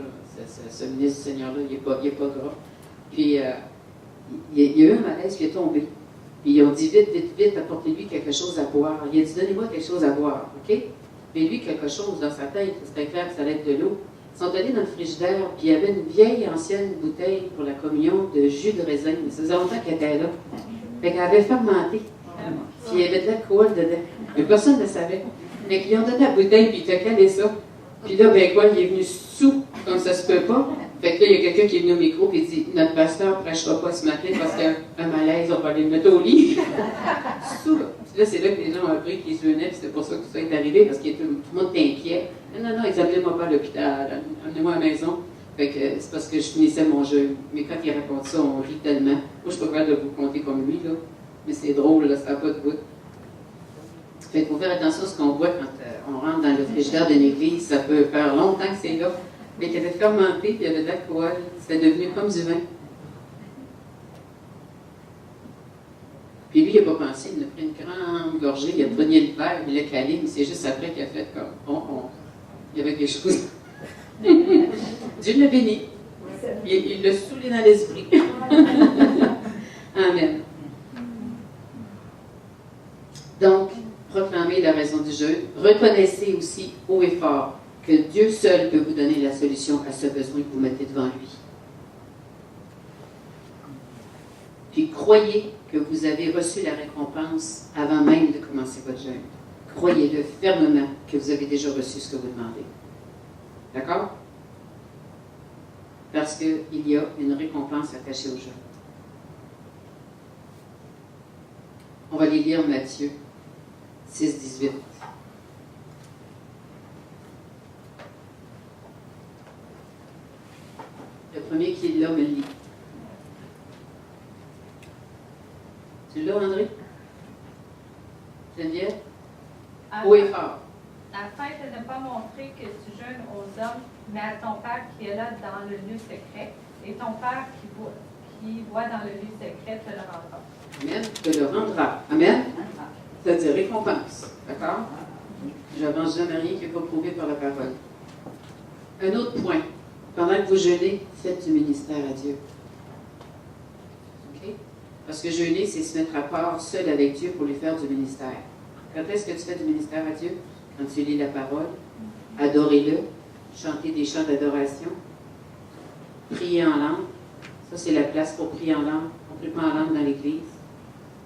Ce ministre du Seigneur-là, il n'est pas gras. Puis il y a eu un malaise, puis il est tombé. Puis ils ont dit vite, apportez-lui quelque chose à boire. Il a dit, donnez-moi quelque chose à boire, OK? Mais lui, quelque chose dans sa tête, c'était clair que ça allait être de l'eau. Ils sont allés dans le frigidaire, puis il y avait une vieille ancienne bouteille pour la communion de jus de raisin. Mais ça faisait longtemps qu'elle était là. Fait qu'elle avait fermenté. Puis il y avait de l'alcool dedans. Mais personne ne le savait. Fait qu'ils ont donné la bouteille, puis il t'a calé ça. Puis là, ben quoi, il est venu sous, comme ça se peut pas. Fait que là, il y a quelqu'un qui est venu au micro, puis il dit « Notre pasteur ne prêchera pas ce matin parce qu'il y a un malaise, on va aller le mettre au lit. » Sous, là. Puis là, c'est là que les gens ont appris qu'ils se venaient, puis c'est pour ça que tout ça est arrivé, parce que tout le monde était inquiet. « Non, examinez-moi pas à l'hôpital, amenez-moi à la maison. » Fait que c'est parce que je finissais mon jeu. Mais quand il raconte ça, on rit tellement. Moi, je suis pas capable de vous compter comme lui, là. Mais c'est drôle, là, ça n'a pas de bout. Fait qu'il faut faire attention à ce qu'on boit quand on rentre dans le frigidaire d'une église. Ça peut faire longtemps que c'est là. Mais qu'il avait fermenté, puis il y avait de l'alcool. C'était devenu comme du vin. Puis lui, il n'a pas pensé. Il a pris une grande gorgée, il a pogné le verre, il l'a calé, mais c'est juste après qu'il a fait comme il y avait quelque chose. Dieu l'a béni. Il l'a saoulé dans l'esprit. Amen. Donc, proclamez la raison du jeûne. Reconnaissez aussi haut et fort que Dieu seul peut vous donner la solution à ce besoin que vous mettez devant lui. Puis croyez que vous avez reçu la récompense avant même de commencer votre jeûne. Croyez-le fermement que vous avez déjà reçu ce que vous demandez. D'accord? Parce qu'il y a une récompense attachée au jeûne. On va les lire Matthieu 6, 18. Le premier qui est là me le lit. Tu l'as, André? Geneviève? Haut et fort. Afin de ne pas montrer que tu jeûnes aux hommes, mais à ton Père qui est là dans le lieu secret, et ton Père qui voit dans le lieu secret te le rendra. Amen. Te le rendra. Amen. C'est-à-dire récompense. D'accord? J'avance jamais rien qui n'est pas prouvé par la parole. Un autre point. Pendant que vous jeûnez, faites du ministère à Dieu. OK? Parce que jeûner, c'est se mettre à part seul avec Dieu pour lui faire du ministère. Quand est-ce que tu fais du ministère à Dieu? Quand tu lis la parole, adorez-le, chantez des chants d'adoration, priez en langue. Ça, c'est la place pour prier en langue. On ne prie pas en langue dans l'Église.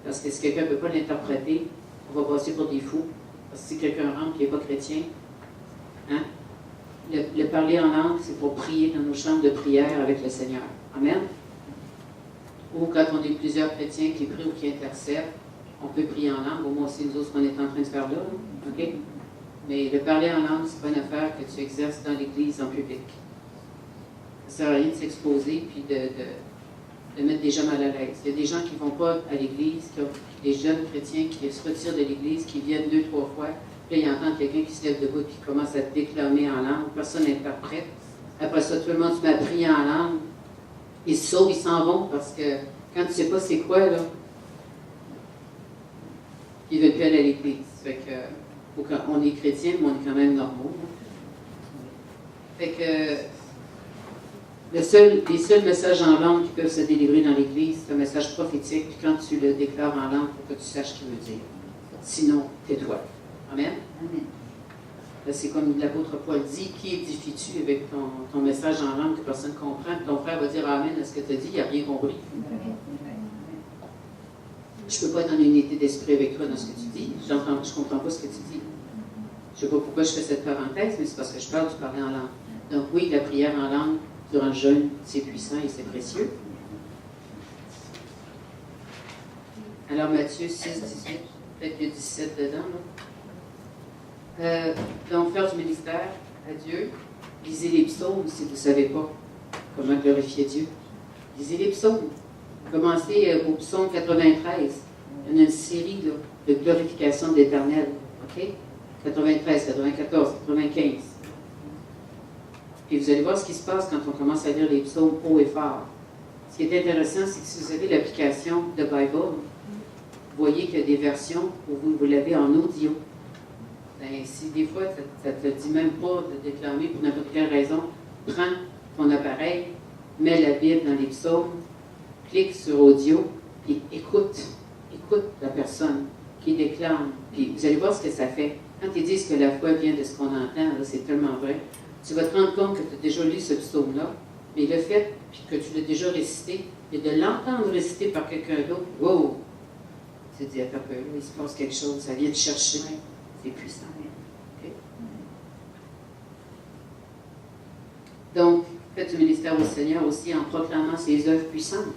Parce que si quelqu'un ne peut pas l'interpréter, on va passer pour des fous. Parce que si quelqu'un rentre qui n'est pas chrétien, hein? Le parler en langue, c'est pour prier dans nos chambres de prière avec le Seigneur. Amen. Ou quand on est plusieurs chrétiens qui prient ou qui intercèdent, on peut prier en langue. Au moins aussi, nous autres, ce qu'on est en train de faire là. OK? Mais le parler en langue, ce n'est pas une affaire que tu exerces dans l'Église en public. Ça ne sert à rien de s'exposer puis de mettre des gens mal à l'aise. Il y a des gens qui ne vont pas à l'Église, des jeunes chrétiens qui se retirent de l'Église, qui viennent 2, 3 fois, puis là, ils entendent quelqu'un qui se lève debout et qui commence à déclamer en langue. Personne n'interprète. Après ça, tout le monde se met à prier en langue. Ils se sauvent, ils s'en vont parce que quand tu ne sais pas c'est quoi, là, ils ne veulent plus aller à l'Église. Fait que, on est chrétien, mais on est quand même normaux. Fait que les seuls messages en langue qui peuvent se délivrer dans l'Église, c'est un message prophétique, puis quand tu le déclares en langue, il faut que tu saches ce qu'il veut dire. Sinon, tais-toi. Amen? Amen. Là, c'est comme l'apôtre Paul dit, qui édifies-tu avec ton message en langue que personne ne comprend? Ton frère va dire Amen à ce que tu as dit, il n'a rien compris. Je ne peux pas être en unité d'esprit avec toi dans ce que tu dis. Je ne comprends pas ce que tu dis. Je ne sais pas pourquoi je fais cette parenthèse, mais c'est parce que je parle du parler en langue. Donc oui, la prière en langue durant le jeûne, c'est puissant et c'est précieux. Alors Matthieu 6, 18, peut-être le 17 dedans. Donc faire du ministère à Dieu. Lisez les psaumes si vous ne savez pas comment glorifier Dieu. Lisez les psaumes. Commencez au psaume 93. Il y en a une série là, de glorification de l'Éternel. OK? 93, 94, 95. Puis vous allez voir ce qui se passe quand on commence à lire les psaumes haut et fort. Ce qui est intéressant, c'est que si vous avez l'application de Bible, vous voyez qu'il y a des versions où vous l'avez en audio. Ben, si des fois, ça ne te dit même pas de déclamer pour n'importe quelle raison, prends ton appareil, mets la Bible dans les psaumes, clique sur audio, puis écoute la personne qui déclame. Puis vous allez voir ce que ça fait. Quand ils disent que la foi vient de ce qu'on entend, c'est tellement vrai. Tu vas te rendre compte que tu as déjà lu ce psaume-là, mais le fait que tu l'as déjà récité, et de l'entendre réciter par quelqu'un d'autre, wow! Tu te dis, attends un peu, là, il se passe quelque chose, ça vient te chercher. C'est puissant. Okay? Donc, faites du ministère au Seigneur aussi en proclamant ses œuvres puissantes.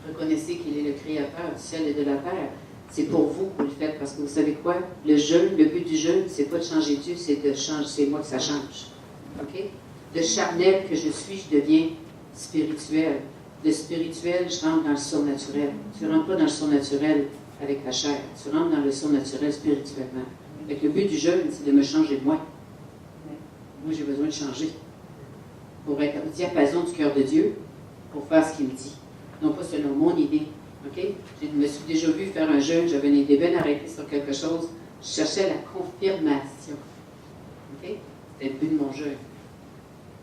Reconnaissez qu'il est le Créateur du ciel et de la terre. C'est pour vous que vous le faites, parce que vous savez quoi? Le jeûne, le but du jeûne, c'est pas de changer Dieu, c'est de changer, c'est moi que ça change. OK? De charnel que je suis, je deviens spirituel. De spirituel, je rentre dans le surnaturel. Tu ne rentres pas dans le surnaturel avec la chair. Tu rentres dans le surnaturel spirituellement. Fait que le but du jeûne, c'est de me changer de moi. Moi, j'ai besoin de changer. Pour être au diapason du cœur de Dieu, pour faire ce qu'il me dit. Non pas selon mon idée. OK? Je me suis déjà vu faire un jeûne, j'avais une idée bien arrêtée sur quelque chose. Je cherchais la confirmation. OK? C'était le but de mon jeûne.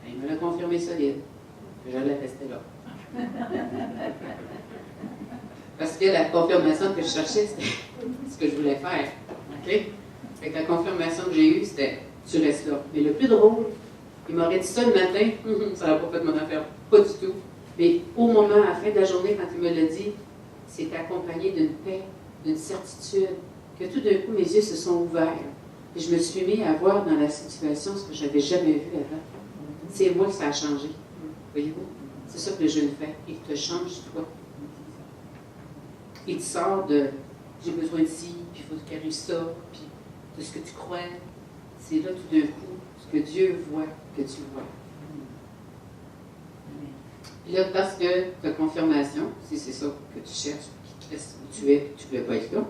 Il me l'a confirmé solide. J'allais rester là. Parce que la confirmation que je cherchais, c'était ce que je voulais faire. OK? Fait que la confirmation que j'ai eue, c'était tu restes là. Mais le plus drôle, il m'aurait dit ça le matin, ça n'a pas fait mon affaire. Pas du tout. Mais au moment, à la fin de la journée, quand il me l'a dit, c'est accompagné d'une paix, d'une certitude, que tout d'un coup, mes yeux se sont ouverts. Et je me suis mis à voir dans la situation ce que je n'avais jamais vu avant. C'est moi que ça a changé. Voyez-vous? C'est ça que le jeûne fait. Il te change, toi. Il te sort de j'ai besoin de ci, puis il faut qu'il arrive ça, puis de ce que tu crois. C'est là tout d'un coup ce que Dieu voit que tu vois. Puis là, parce que ta confirmation, si c'est ça que tu cherches, qui te laisse où tu es, puis tu ne veux pas être là,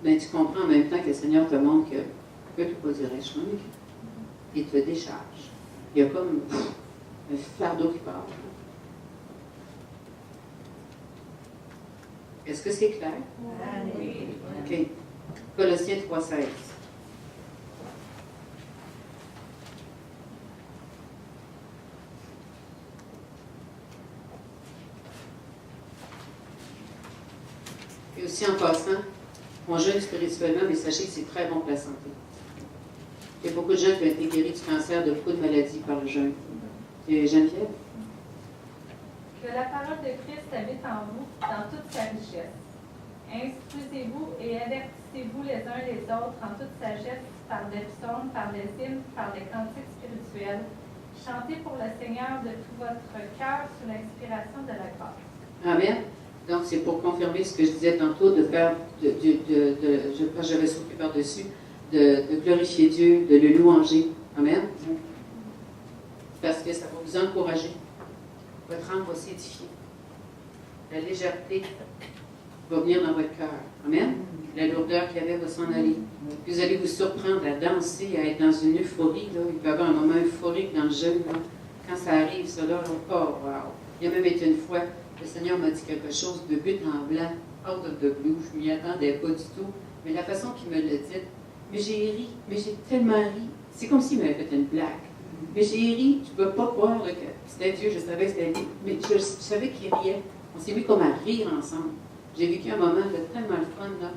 bien tu comprends en même temps que le Seigneur te montre que tu peux dirais chemin, il te décharge. Il y a comme un fardeau qui part. Est-ce que c'est clair? Oui. OK. Colossiens 3,16. Et aussi en passant, on jeûne spirituellement, mais sachez que c'est très bon pour la santé. Il y a beaucoup de gens qui ont été guéris du cancer, de beaucoup de maladies par le jeûne. Et Geneviève? Que la parole de Christ habite en vous dans toute sa richesse. Instruisez-vous et avertissez-vous les uns les autres en toute sagesse par des psaumes, par des hymnes, par des cantiques spirituels. Chantez pour le Seigneur de tout votre cœur sous l'inspiration de la grâce. Amen. Donc, c'est pour confirmer ce que je disais tantôt, de faire, j'avais sauté par-dessus, de glorifier Dieu, de le louanger. Amen. Parce que ça va vous encourager. Votre âme va s'édifier. La légèreté va venir dans votre cœur. Amen. La lourdeur qu'il y avait va s'en aller. Puis vous allez vous surprendre à danser, à être dans une euphorie. Là. Il peut y avoir un moment euphorique dans le jeûne. Là. Quand ça arrive, ça là, oh, wow. Il y a même été une fois, le Seigneur m'a dit quelque chose de but en blanc, out of the blue. Je ne m'y attendais pas du tout. Mais la façon qu'il me l'a dit, mais j'ai ri, mais j'ai tellement ri. C'est comme s'il m'avait fait une blague. Mais j'ai ri, je ne peux pas croire là, que c'était Dieu, je savais que c'était lui. Mais je savais qu'il riait. On s'est mis comme à rire ensemble. J'ai vécu un moment de tellement le fun, là.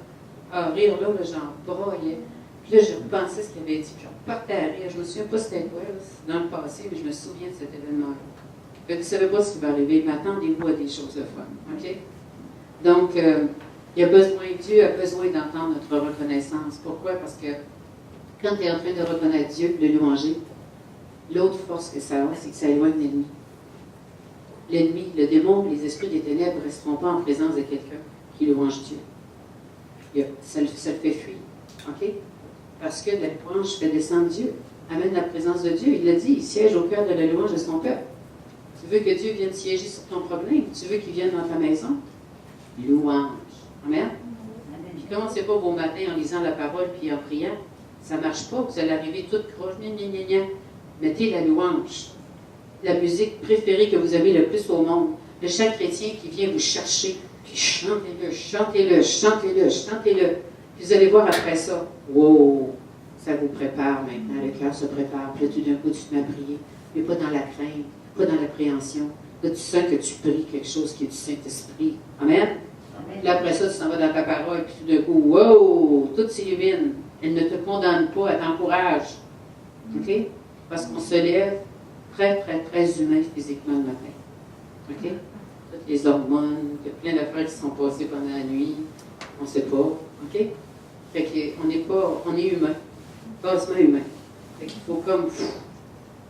À rire, là, j'en broyais. Puis là, je repensais ce qu'il avait dit, puis je repartais à rire. Je me souviens pas c'était quoi, là, dans le passé, mais je me souviens de cet événement-là. Fait que vous ne savez pas ce qui va arriver, mais attendez-vous à des choses de fun. OK? Donc, Dieu a besoin d'entendre notre reconnaissance. Pourquoi? Parce que quand tu es en train de reconnaître Dieu, de le louanger, l'autre force que ça a, c'est que ça éloigne l'ennemi. L'ennemi, le démon, les esprits des ténèbres ne resteront pas en présence de quelqu'un qui louange Dieu. Ça le fait fuir. OK? Parce que la louange fait descendre Dieu. Amène la présence de Dieu. Il l'a dit, il siège au cœur de la louange de son peuple. Tu veux que Dieu vienne siéger sur ton problème? Tu veux qu'il vienne dans ta maison? Louange. Amen? Puis commencez pas vos matins en lisant la parole puis en priant. Ça ne marche pas. Vous allez arriver toute croche. Mettez la louange. La musique préférée que vous aimez le plus au monde. Le chant chrétien qui vient vous chercher. Puis chantez-le, chantez-le, chantez-le, chantez-le. Puis vous allez voir après ça. Wow! Ça vous prépare maintenant. Le cœur se prépare. Puis là, tout d'un coup, tu te mets à prier. Mais pas dans la crainte, pas dans l'appréhension. Là, tu sens que tu pries quelque chose qui est du Saint-Esprit. Amen? Puis là, après ça, tu s'en vas dans ta parole. Puis tout d'un coup, wow! Tout s'illumine. Elle ne te condamne pas, elle t'encourage. OK? Parce qu'on se lève très, très, très humain physiquement le matin. OK? Toutes les hormones, il y a plein d'affaires qui se sont passées pendant la nuit. On ne sait pas. OK? Fait qu'on n'est pas, on est humain. Basement humain. Fait qu'il faut comme, tu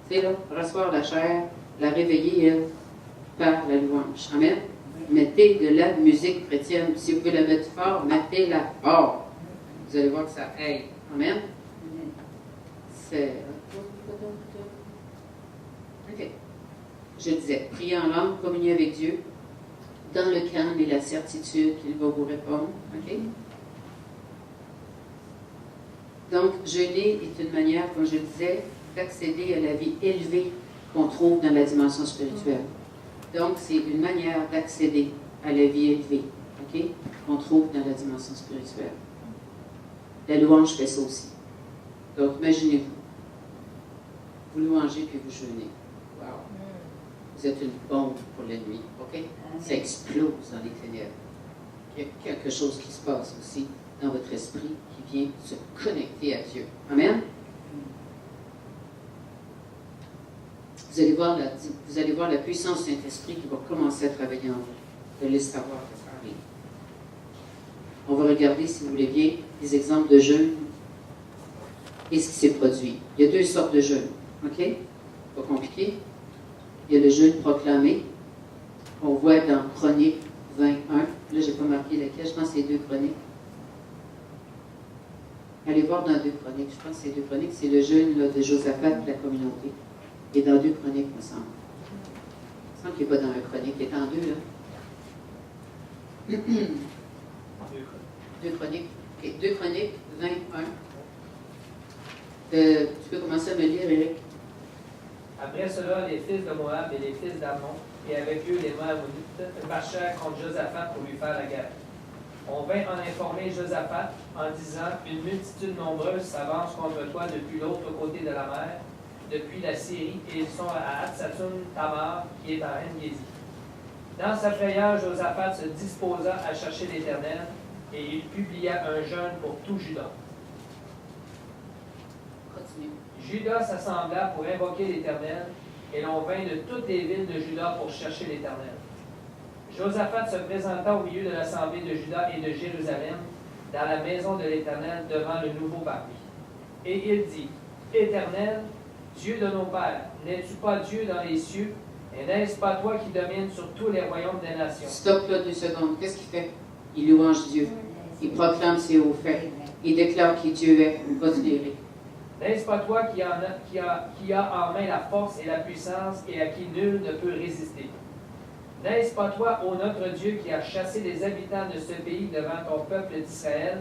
sais là, rasseoir la chair, la réveiller, elle, par la louange. Amen? Mettez de la musique chrétienne. Si vous pouvez la mettre fort, mettez-la fort. Vous allez voir que ça aide. Amen? C'est... OK. Je disais, prier en langue, communier avec Dieu, dans le calme et la certitude qu'il va vous répondre. OK? Donc, jeûner est une manière, comme je disais, d'accéder à la vie élevée qu'on trouve dans la dimension spirituelle. Donc, c'est une manière d'accéder à la vie élevée, OK, qu'on trouve dans la dimension spirituelle. La louange fait ça aussi. Donc, imaginez-vous, vous louangez puis vous jeûnez. Wow! Vous êtes une bombe pour la nuit, OK? Ça explose dans les ténèbres. Il y a quelque chose qui se passe aussi dans votre esprit qui vient se connecter à Dieu. Amen? Vous allez voir la puissance du Saint-Esprit qui va commencer à travailler en vous. Vous allez savoir que ça arrive. On va regarder, si vous voulez bien, des exemples de jeûne et ce qui s'est produit. Il y a deux sortes de jeûnes. OK? Pas compliqué. Il y a le jeûne proclamé. On voit dans Chroniques 21. Là, je n'ai pas marqué laquelle. Je pense que c'est 2 Chroniques. Allez voir dans 2 Chroniques. Je pense que c'est 2 Chroniques. C'est le jeûne là, de Josaphat de la communauté. Il est dans 2 Chroniques, il me semble. Il me semble qu'il n'est pas dans 1 Chronique. Il est en 2, là. 2 Chroniques. OK. 2 Chroniques 21. Tu peux commencer à me lire, Éric? Après cela, les fils de Moab et les fils d'Ammon, et avec eux les Moabonites, marchèrent contre Josaphat pour lui faire la guerre. On vint en informer Josaphat en disant: une multitude nombreuse s'avance contre toi depuis l'autre côté de la mer, depuis la Syrie, et ils sont à Hatsatoun Tamar, qui est en En-Gedi. Dans sa frayeur, Josaphat se disposa à chercher l'Éternel, et il publia un jeûne pour tout Juda. Continue. Juda s'assembla pour invoquer l'Éternel, et l'on vint de toutes les villes de Juda pour chercher l'Éternel. Josaphat se présenta au milieu de l'assemblée de Juda et de Jérusalem, dans la maison de l'Éternel, devant le nouveau parvis. Et il dit: Éternel, Dieu de nos pères, n'es-tu pas Dieu dans les cieux, et n'est-ce pas toi qui domines sur tous les royaumes des nations? Stop là 2 secondes. Qu'est-ce qu'il fait? Il louange Dieu. Il proclame ses hauts faits. Il déclare qui Dieu est. Continue, Éric. N'est-ce pas toi qui a en main la force et la puissance, et à qui nul ne peut résister? N'est-ce pas toi, ô notre Dieu, qui a chassé les habitants de ce pays devant ton peuple d'Israël,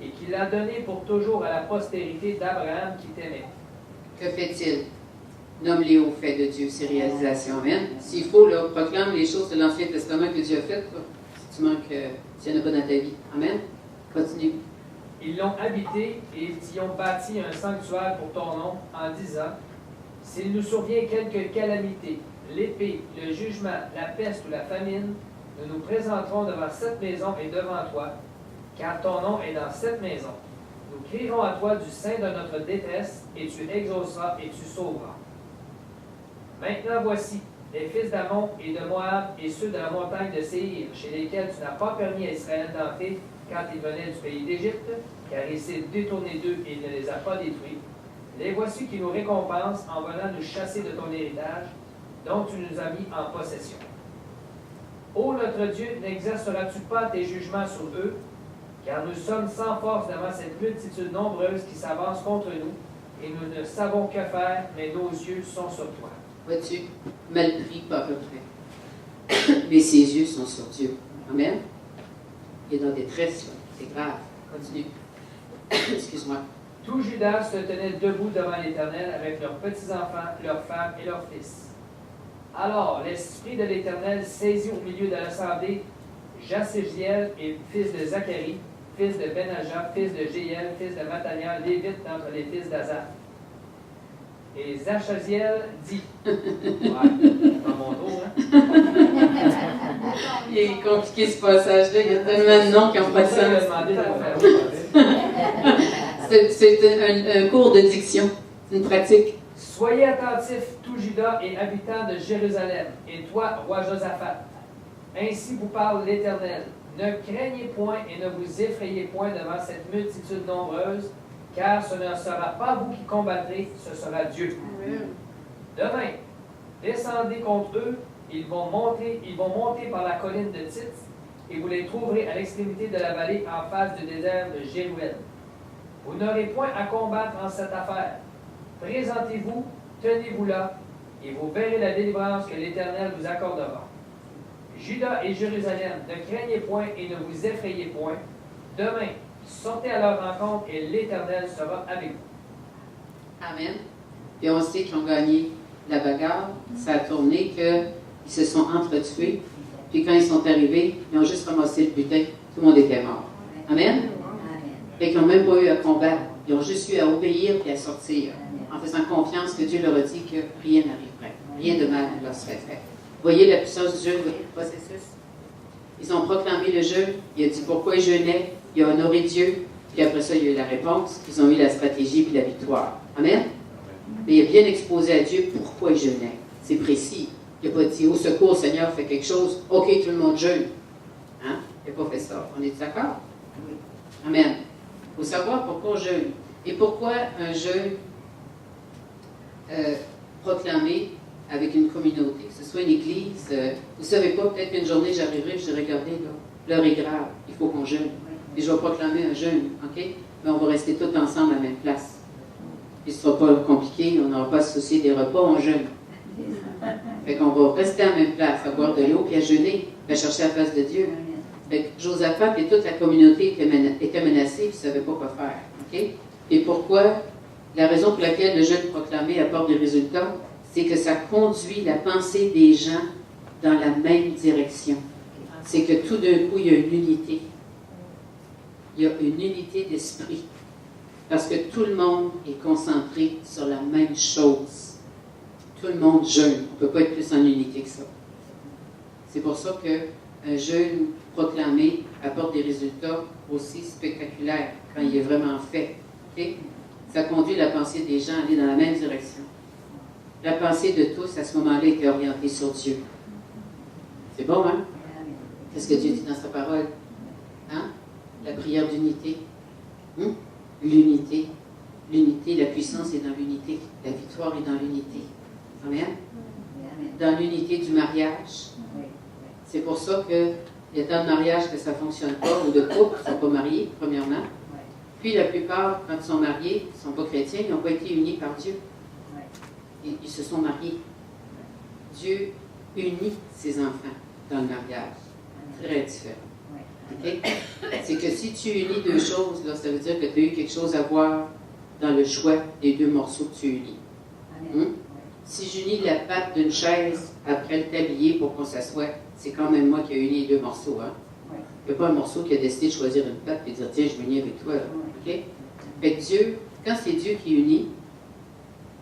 et qui l'a donné pour toujours à la postérité d'Abraham qui t'aimait? Que fait-il? Nomme les hauts faits de Dieu, ses réalisations. Amen. S'il faut, là, proclame les choses de l'Ancien Testament que Dieu a faites, là, si tu manques, s'il n'y en a pas dans ta vie. Amen. Continue. Ils l'ont habité et ils y ont bâti un sanctuaire pour ton nom, en disant: s'il nous survient quelque calamité, l'épée, le jugement, la peste ou la famine, nous nous présenterons devant cette maison et devant toi, car ton nom est dans cette maison. Nous crierons à toi du sein de notre détresse, et tu exauceras et tu sauveras. Maintenant voici, les fils d'Ammon et de Moab et ceux de la montagne de Séhir, chez lesquels tu n'as pas permis à Israël d'entrer quand il venait du pays d'Égypte, car il s'est détourné d'eux et ne les a pas détruits. Les voici qui nous récompensent en venant nous chasser de ton héritage, dont tu nous as mis en possession. Ô notre Dieu, n'exerceras-tu pas tes jugements sur eux, car nous sommes sans force devant cette multitude nombreuse qui s'avance contre nous, et nous ne savons que faire, mais nos yeux sont sur toi. Vois-tu? Mal pris, pas à peu près. Mais ses yeux sont sur Dieu. Amen. Il est dans des détresse, là. C'est grave. Continue. Excuse-moi. Tout Judas se tenait debout devant l'Éternel avec leurs petits-enfants, leurs femmes et leurs fils. Alors l'Esprit de l'Éternel saisit au milieu de l'assemblée Jaséziel, et fils de Zacharie, fils de Benaja, fils de Jéel, fils de Mattania, lévite d'entre les fils d'Azaph. Et Zachaziel dit: ouais, dans mon tour, hein? Il est compliqué ce passage-là. Il y a tellement de noms qui n'ont pas de sens. demandé de le faire. C'est un cours de diction, une pratique. Soyez attentifs, tout Juda et habitants de Jérusalem, et toi, roi Josaphat. Ainsi vous parle l'Éternel. Ne craignez point et ne vous effrayez point devant cette multitude nombreuse, car ce ne sera pas vous qui combattrez, ce sera Dieu. Demain, descendez contre eux, ils vont monter par la colline de Tits, et vous les trouverez à l'extrémité de la vallée en face du désert de Jéruel. Vous n'aurez point à combattre en cette affaire. Présentez-vous, tenez-vous là, et vous verrez la délivrance que l'Éternel vous accordera. Juda et Jérusalem, ne craignez point et ne vous effrayez point. Demain, sortez à leur rencontre et l'Éternel sera avec vous. Amen. Et on sait qu'ils ont gagné la bagarre. Ça a tourné qu'ils se sont entretués. Puis quand ils sont arrivés, ils ont juste ramassé le butin. Tout le monde était mort. Amen. Fait qu'ils n'ont même pas eu à combattre. Ils ont juste eu à obéir et à sortir, en faisant confiance que Dieu leur a dit que rien n'arriverait. Rien de mal ne leur serait fait. Voyez la puissance du jeûne, voyez le processus. Ils ont proclamé le jeûne. Il a dit pourquoi ils jeûnaient. Il a honoré Dieu. Puis après ça, il y a eu la réponse. Ils ont eu la stratégie puis la victoire. Amen. Mais il a bien exposé à Dieu pourquoi ils jeûnaient. C'est précis. Il n'a pas dit au secours, Seigneur, fais quelque chose. OK, tout le monde jeûne. Hein? Il n'a pas fait ça. On est d'accord? Oui. Amen. Il faut savoir pourquoi on jeûne. Et pourquoi un jeûne proclamé avec une communauté, que ce soit une église. Vous ne savez pas, peut-être qu'une journée, j'arriverai et je dirai, regardez, là, l'heure est grave, il faut qu'on jeûne. Et je vais proclamer un jeûne, OK? Mais on va rester tous ensemble à la même place. Et ce ne sera pas compliqué, on n'aura pas à se soucier des repas, on jeûne. Fait qu'on va rester à la même place, à boire de l'eau, puis à jeûner, puis à chercher la face de Dieu. Fait que Josaphat et toute la communauté étaient menacés, puis ne savaient pas quoi faire, OK? Et pourquoi? La raison pour laquelle le jeûne proclamé apporte des résultats, c'est que ça conduit la pensée des gens dans la même direction. C'est que tout d'un coup, il y a une unité. Il y a une unité d'esprit. Parce que tout le monde est concentré sur la même chose. Tout le monde jeûne. On ne peut pas être plus en unité que ça. C'est pour ça qu'un jeûne proclamé apporte des résultats aussi spectaculaires quand il est vraiment fait. Okay? Ça conduit la pensée des gens à aller dans la même direction. La pensée de tous, à ce moment-là, était orientée sur Dieu. C'est bon, hein? Qu'est-ce que Dieu dit dans sa parole? Hein? La prière d'unité. L'unité. L'unité, la puissance est dans l'unité. La victoire est dans l'unité. Amen? Dans l'unité du mariage. C'est pour ça qu'il y a tant de mariages que ça ne fonctionne pas, ou de couples qui ne sont pas mariés, premièrement. Puis la plupart, quand ils sont mariés, ils ne sont pas chrétiens, ils n'ont pas été unis par Dieu. Ils se sont mariés. Dieu unit ses enfants dans le mariage. Très différent. Okay? C'est que si tu unis deux choses, là, ça veut dire que tu as eu quelque chose à voir dans le choix des deux morceaux que tu unis. Si j'unis la patte d'une chaise après le tablier pour qu'on s'assoie, c'est quand même moi qui ai uni les deux morceaux. Hein? Il n'y a pas un morceau qui a décidé de choisir une patte et de dire tiens, je m'unis avec toi. Là. Okay? Fait que Dieu, quand c'est Dieu qui unit,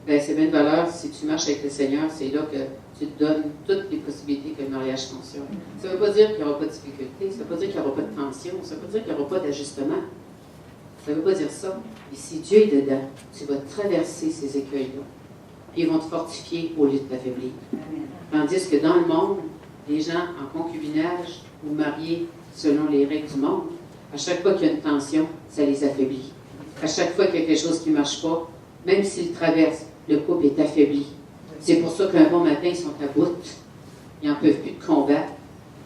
ben, c'est bien de valeur, si tu marches avec le Seigneur, c'est là que tu te donnes toutes les possibilités que le mariage fonctionne. Ça ne veut pas dire qu'il n'y aura pas de difficulté, ça ne veut pas dire qu'il n'y aura pas de tension, ça ne veut pas dire qu'il n'y aura pas d'ajustement. Ça ne veut pas dire ça. Et si Dieu est dedans, tu vas traverser ces écueils-là. Puis ils vont te fortifier au lieu de t'affaiblir. Tandis que dans le monde, les gens en concubinage ou mariés selon les règles du monde, à chaque fois qu'il y a une tension, ça les affaiblit. À chaque fois qu'il y a quelque chose qui ne marche pas, même s'ils traversent, le couple est affaibli. C'est pour ça qu'un bon matin, ils sont à bout. Ils n'en peuvent plus de combat.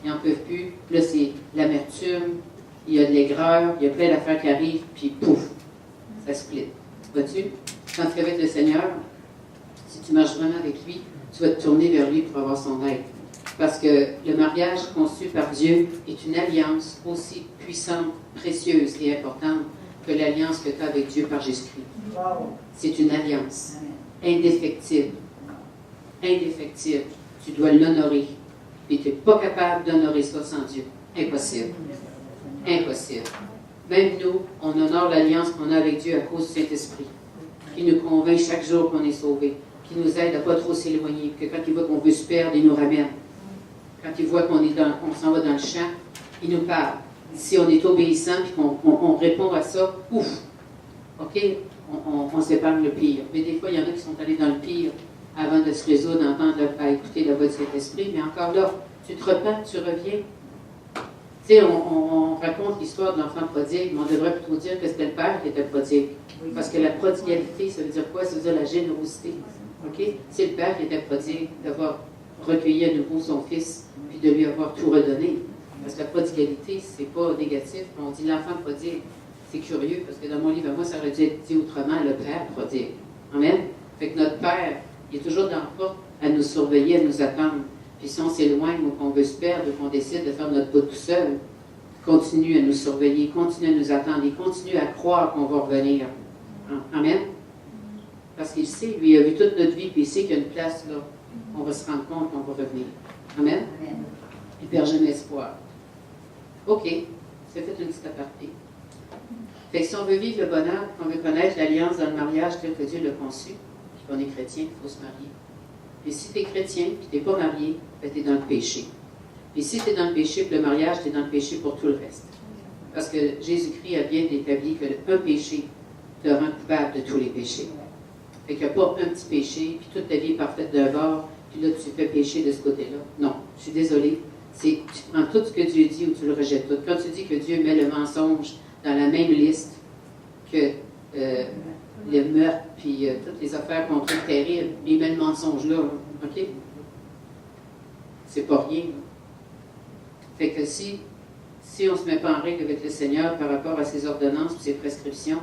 Ils n'en peuvent plus. Là, c'est l'amertume, il y a de l'aigreur, il y a plein d'affaires qui arrivent, puis pouf, ça split. Vois-tu? Quand tu es avec le Seigneur, si tu marches vraiment avec lui, tu vas te tourner vers lui pour avoir son aide. Parce que le mariage conçu par Dieu est une alliance aussi puissante, précieuse et importante que l'alliance que tu as avec Dieu par Jésus-Christ. C'est une alliance indéfectible. Indéfectible. Tu dois l'honorer. Et tu n'es pas capable d'honorer ça sans Dieu. Impossible. Impossible. Même nous, on honore l'alliance qu'on a avec Dieu à cause du Saint-Esprit, qui nous convainc chaque jour qu'on est sauvé, qui nous aide à ne pas trop s'éloigner, que quand il voit qu'on veut se perdre, il nous ramène. Quand il voit qu'on s'en va dans le champ, il nous parle. Si on est obéissant et qu'on répond à ça, ouf, OK, on s'épargne le pire. Mais des fois, il y en a qui sont allés dans le pire avant de se résoudre à écouter la voix de Saint-Esprit. Mais encore là, tu te repens, tu reviens. Tu sais, on raconte l'histoire de l'enfant prodigue, mais on devrait plutôt dire que c'était le père qui était prodigue. Parce que la prodigalité, ça veut dire quoi? Ça veut dire la générosité. OK? C'est le père qui était prodigue, d'avoir recueilli à nouveau son fils, puis de lui avoir tout redonné. Parce que la prodigalité, c'est pas négatif. On dit l'enfant prodigue. C'est curieux, parce que dans mon livre, moi, ça aurait dû être dit autrement, le père prodigue. Amen? Fait que notre père, il est toujours dans le porte à nous surveiller, à nous attendre. Puis si on s'éloigne ou qu'on veut se perdre ou qu'on décide de faire notre pas tout seul, continue à nous surveiller, continue à nous attendre, il continue à croire qu'on va revenir. Amen? Parce qu'il sait, lui, il a vu toute notre vie, puis il sait qu'il y a une place là. On va se rendre compte qu'on va revenir. Amen? Il perd jamais espoir. OK, c'est fait une petite aparté. Fait que si on veut vivre le bonheur, on veut connaître l'alliance dans le mariage tel que Dieu l'a conçu, puis qu'on est chrétien, il faut se marier. Et si tu es chrétien et tu n'es pas marié, ben tu es dans le péché. Et si tu es dans le péché pour le mariage, tu es dans le péché pour tout le reste. Parce que Jésus-Christ a bien établi qu'un péché te rend coupable de tous les péchés. Fait qu'il n'y a pas un petit péché, puis toute ta vie est parfaite d'un bord, puis là tu fais pécher de ce côté-là. Non, je suis désolée. Tu prends tout ce que Dieu dit ou tu le rejettes tout. Quand tu dis que Dieu met le mensonge dans la même liste que le meurtre, puis toutes les affaires qu'on trouve terribles, il met le mensonge là, OK? C'est pas rien. Fait que si on ne se met pas en règle avec le Seigneur par rapport à ses ordonnances et ses prescriptions,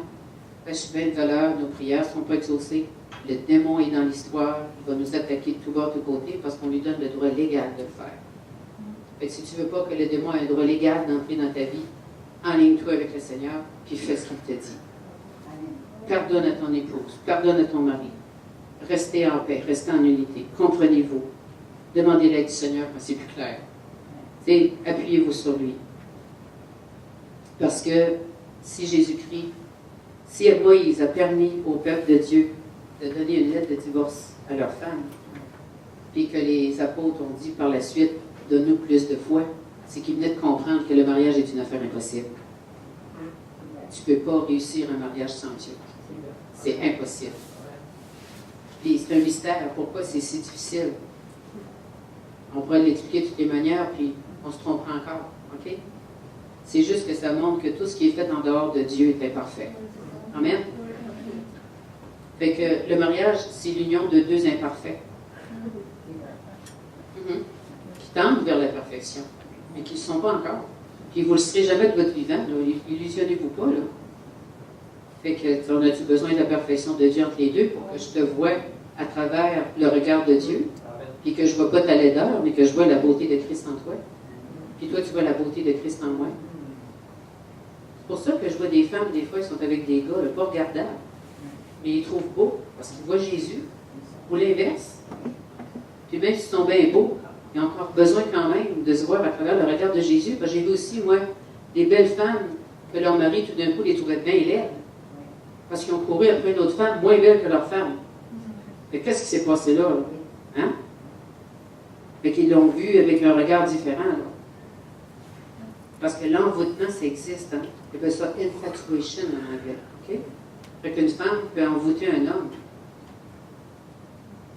ben, je suis bien de valeur, nos prières ne sont pas exaucées. Le démon est dans l'histoire, il va nous attaquer de tout bord, de tous côtés, parce qu'on lui donne le droit légal de le faire. Fait que si tu ne veux pas que le démon ait le droit légal d'entrer dans ta vie, enligne-toi avec le Seigneur, puis fais ce qu'il te dit. Pardonne à ton épouse, pardonne à ton mari. Restez en paix, restez en unité, comprenez-vous. Demandez l'aide du Seigneur quand c'est plus clair. T'sais, appuyez-vous sur lui. Parce que si Jésus-Christ, si Moïse a permis au peuple de Dieu de donner une lettre de divorce à leur femme, puis que les apôtres ont dit par la suite, donne-nous plus de foi, c'est qu'ils venaient de comprendre que le mariage est une affaire impossible. Tu ne peux pas réussir un mariage sans Dieu. C'est impossible. Puis c'est un mystère. Pourquoi c'est si difficile? On pourrait l'expliquer de toutes les manières, puis on se trompera encore. OK? C'est juste que ça montre que tout ce qui est fait en dehors de Dieu est imparfait. Amen? Fait que le mariage, c'est l'union de deux imparfaits. Qui tendent vers la perfection, mais qui ne le sont pas encore. Puis vous ne le serez jamais de votre vivant. Illusionnez-vous pas, là. Fait que, on a-tu besoin de la perfection de Dieu entre les deux pour que je te voie à travers le regard de Dieu, puis que je ne vois pas ta laideur, mais que je vois la beauté de Christ en toi. Puis toi, tu vois la beauté de Christ en moi. C'est pour ça que je vois des femmes, des fois, ils sont avec des gars, là, pas regardables, mais ils trouvent beau, parce qu'ils voient Jésus, ou l'inverse. Puis même s'ils sont bien beaux, ils ont encore besoin quand même de se voir à travers le regard de Jésus. Parce que j'ai vu aussi, moi, des belles femmes que leur mari, tout d'un coup, les trouvait bien laides. Parce qu'ils ont couru après une autre femme moins belle que leur femme. Mais qu'est-ce qui s'est passé là? Hein? Fait qu'ils l'ont vu avec un regard différent, là. Parce que l'envoûtement, ça existe. Hein? Il appelle ça infatuation en anglais. OK? Fait qu'une femme peut envoûter un homme.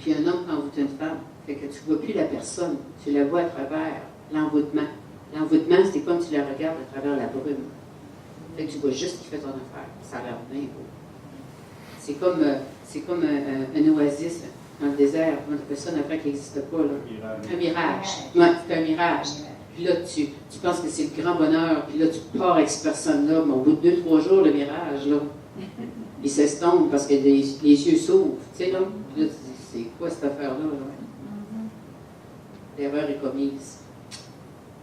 Puis un homme peut envoûter une femme. Fait que tu ne vois plus la personne. Tu la vois à travers l'envoûtement. L'envoûtement, c'est comme tu la regardes à travers la brume. Fait que tu vois juste ce qui fait ton affaire. Ça a l'air bien beau. C'est comme un oasis dans le désert. On appelle ça une affaire qui n'existe pas. Là. Un mirage. Oui, c'est un mirage. Puis là, tu penses que c'est le grand bonheur. Puis là, tu pars avec cette personne-là. Mais au bout de 2-3 jours, le mirage, là, il s'estompe parce que les yeux s'ouvrent. Tu sais, là, puis là, tu dis, c'est quoi cette affaire-là? Là? L'erreur est commise.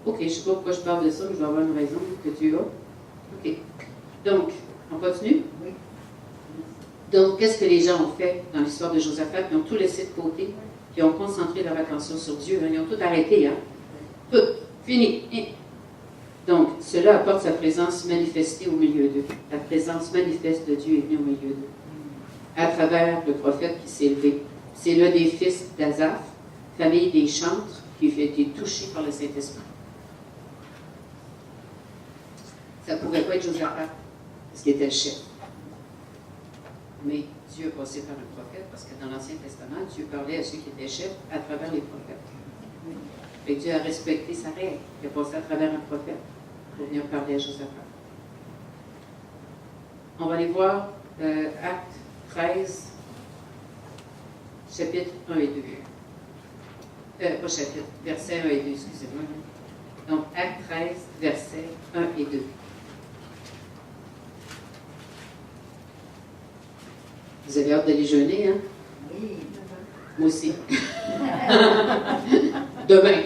OK, je ne sais pas pourquoi je parle de ça, mais je dois avoir une raison que tu as. OK. Donc, on continue? Oui. Donc, qu'est-ce que les gens ont fait dans l'histoire de Josaphat? Ils ont tout laissé de côté, puis ont concentré leur attention sur Dieu. Ils ont tout arrêté, hein? Tout. Fini. Donc, cela apporte sa présence manifestée au milieu d'eux. La présence manifeste de Dieu est venue au milieu d'eux. À travers le prophète qui s'est élevé. C'est l'un des fils d'Azaph, famille des chantres, qui a été touché par le Saint-Esprit. Ça ne pouvait pas être Josaphat, parce qu'il était le chef. Mais Dieu a passé par un prophète, parce que dans l'Ancien Testament, Dieu parlait à ceux qui étaient chefs à travers les prophètes. Et Dieu a respecté sa règle. Il a passé à travers un prophète pour venir parler à Josaphat. On va aller voir Actes 13, chapitre 1 et 2. Pas chapitre, versets 1 et 2, excusez-moi. Donc, Actes 13, versets 1 et 2. Vous avez hâte d'aller jeûner, hein? Oui. Moi aussi. Demain.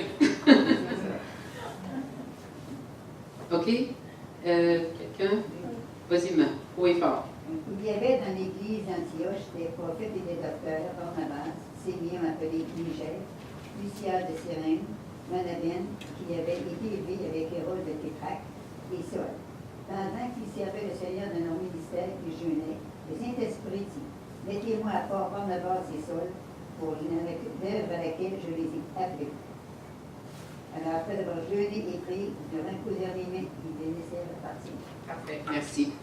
OK? Quelqu'un? Vas-y, main. Haut et fort. Il y avait dans l'église d'Antioche des prophètes et des docteurs, Barnabas, Simeon appelé Niger, Lucias de Cyrène, Manabène, qui avait été élevé avec Hérode de Tétrac, et Saul. Pendant qu'ils servaient le Seigneur de nos ministères et jeûnaient, le Saint-Esprit dit, mettez-moi à part Barnabas et Saul pour l'œuvre à laquelle je les ai appelés. Alors, après d'avoir jeûné et prié, durant un coup dernier main, ils les laissèrent partir. Parfait. Merci.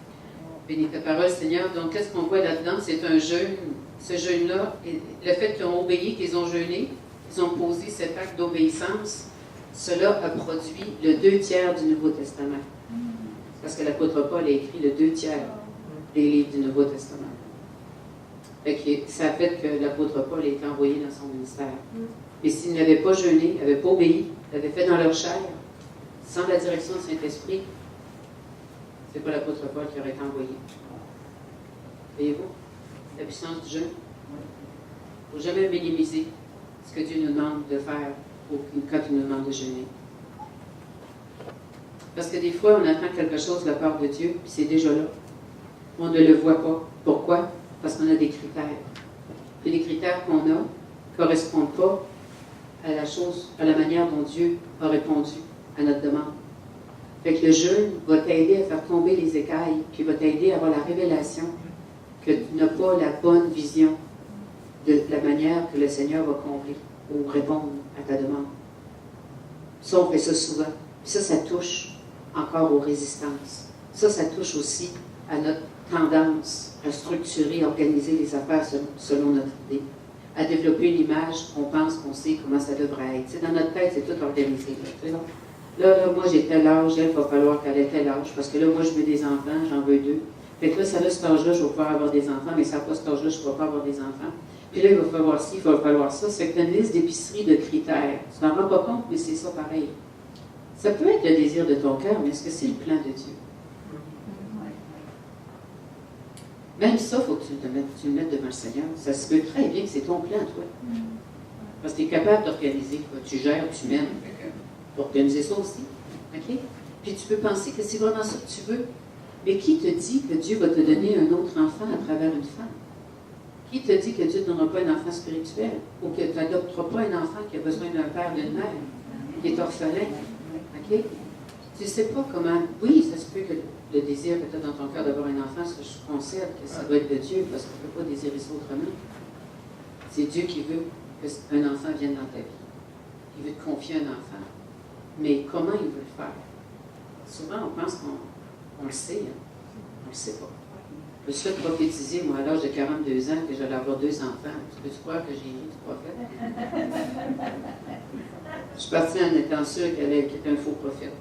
Bénis ta parole, Seigneur. Donc, qu'est-ce qu'on voit là-dedans? C'est un jeûne. Ce jeûne-là, le fait qu'ils ont obéi, qu'ils ont jeûné, ils ont posé cet acte d'obéissance, cela a produit le 2/3 du Nouveau Testament. Parce que l'apôtre Paul a écrit le 2/3 des livres du Nouveau Testament. Ça a fait que l'apôtre Paul a été envoyé dans son ministère. Et s'ils n'avaient pas jeûné, n'avaient pas obéi, l'avaient fait dans leur chair, sans la direction du Saint-Esprit, c'est pas l'apôtre Paul qui aurait été envoyé. Voyez-vous la puissance du jeûne? Il ne faut jamais minimiser ce que Dieu nous demande de faire quand il nous demande de jeûner. Parce que des fois, on attend quelque chose de la part de Dieu, puis c'est déjà là. On ne le voit pas. Pourquoi? Parce qu'on a des critères. Et les critères qu'on a ne correspondent pas à la chose, à la manière dont Dieu a répondu à notre demande. Fait que le jeûne va t'aider à faire tomber les écailles, puis va t'aider à avoir la révélation que tu n'as pas la bonne vision de la manière que le Seigneur va combler ou répondre à ta demande. Ça, on fait ça souvent. Puis ça touche encore aux résistances. Ça touche aussi à notre tendance à structurer, organiser les affaires selon notre idée, à développer une image qu'on pense qu'on sait comment ça devrait être. T'sais, dans notre tête, c'est tout organisé. Là, moi, j'ai tel âge, il va falloir qu'elle ait tel âge, parce que là, moi, je veux des enfants, j'en veux 2. Fait que là, ça a cet âge-là, je vais pouvoir avoir des enfants, mais ça n'a pas cet âge-là, je ne vais pas avoir des enfants. Puis là, il va falloir ci, il va falloir ça. Ça fait que tu as une liste d'épicerie de critères. Tu t'en rends pas compte, mais c'est ça pareil. Ça peut être le désir de ton cœur, mais est-ce que c'est le plan de Dieu? Même ça, il faut que tu le mettes devant le Seigneur. Ça se peut très bien que c'est ton plan, toi. Parce que tu es capable d'organiser. Tu gères, tu mènes. Tu peux organiser ça aussi. OK? Puis tu peux penser que c'est vraiment ça que tu veux. Mais qui te dit que Dieu va te donner un autre enfant à travers une femme? Qui te dit que Dieu ne donnera pas un enfant spirituel? Ou que tu n'adopteras pas un enfant qui a besoin d'un père, d'une mère, qui est orphelin? OK? Tu ne sais pas comment. Oui, ça se peut que le désir que tu as dans ton cœur d'avoir un enfant, je concède que ça doit être de Dieu, parce qu'on ne peut pas désirer ça autrement. C'est Dieu qui veut qu'un enfant vienne dans ta vie. Il veut te confier un enfant. Mais comment il veut le faire? Souvent, on pense qu'on le sait. Hein? On ne le sait pas. Je me suis fait prophétiser, moi, à l'âge de 42 ans, que j'allais avoir 2 enfants. Tu peux-tu croire que j'ai ri du prophète? Je suis partie en étant sûre qu'elle était un faux prophète.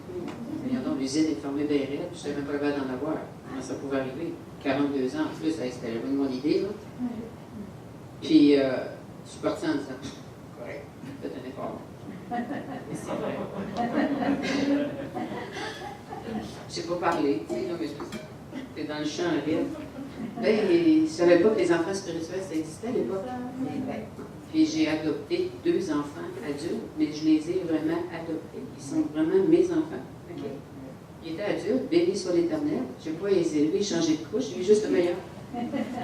Donc, l'usine est fermée bien raide, je ne savais même pas capable d'en avoir. Comment ça pouvait arriver? 42 ans en plus, c'était loin de mon idée. Là. Puis, je suis partie en disant, correct, faites un effort. Mais c'est vrai. Je n'ai pas parlé, tu sais, là, mais j'étais dans le champ en ville. Ben, je ne savais pas que les enfants spirituels, ça existait à l'époque. Puis j'ai adopté 2 enfants adultes, mais je les ai vraiment adoptés. Ils sont vraiment mes enfants. Okay. Ils étaient adultes, bénis soit l'Éternel. Je n'ai pas les élever, changer de couche, j'ai eu juste le meilleur.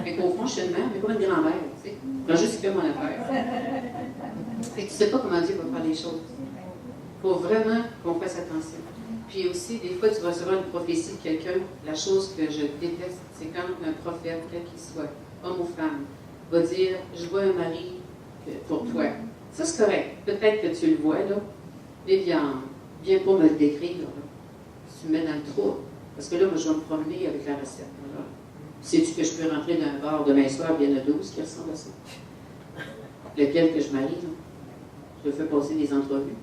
Fait qu'au fond, je suis une mère, mais pas une grand-mère. Tu sais. J'ai juste fait mon affaire. Fait que tu ne sais pas comment Dieu va faire les choses. Il faut vraiment qu'on fasse attention. Puis aussi, des fois, tu vas recevoir une prophétie de quelqu'un. La chose que je déteste, c'est quand un prophète, quel qu'il soit, homme ou femme, va dire « Je vois un mari pour toi. » Ça, c'est correct. Peut-être que tu le vois, là. Mais viens pas me le décrire, là. Tu me mets dans le trou. Parce que là, moi, je vais me promener avec la recette. Là. Sais-tu que je peux rentrer dans un bar demain soir, il y en a 12 qui ressemblent à ça? Lequel que je marie, là? Je fais passer des entrevues.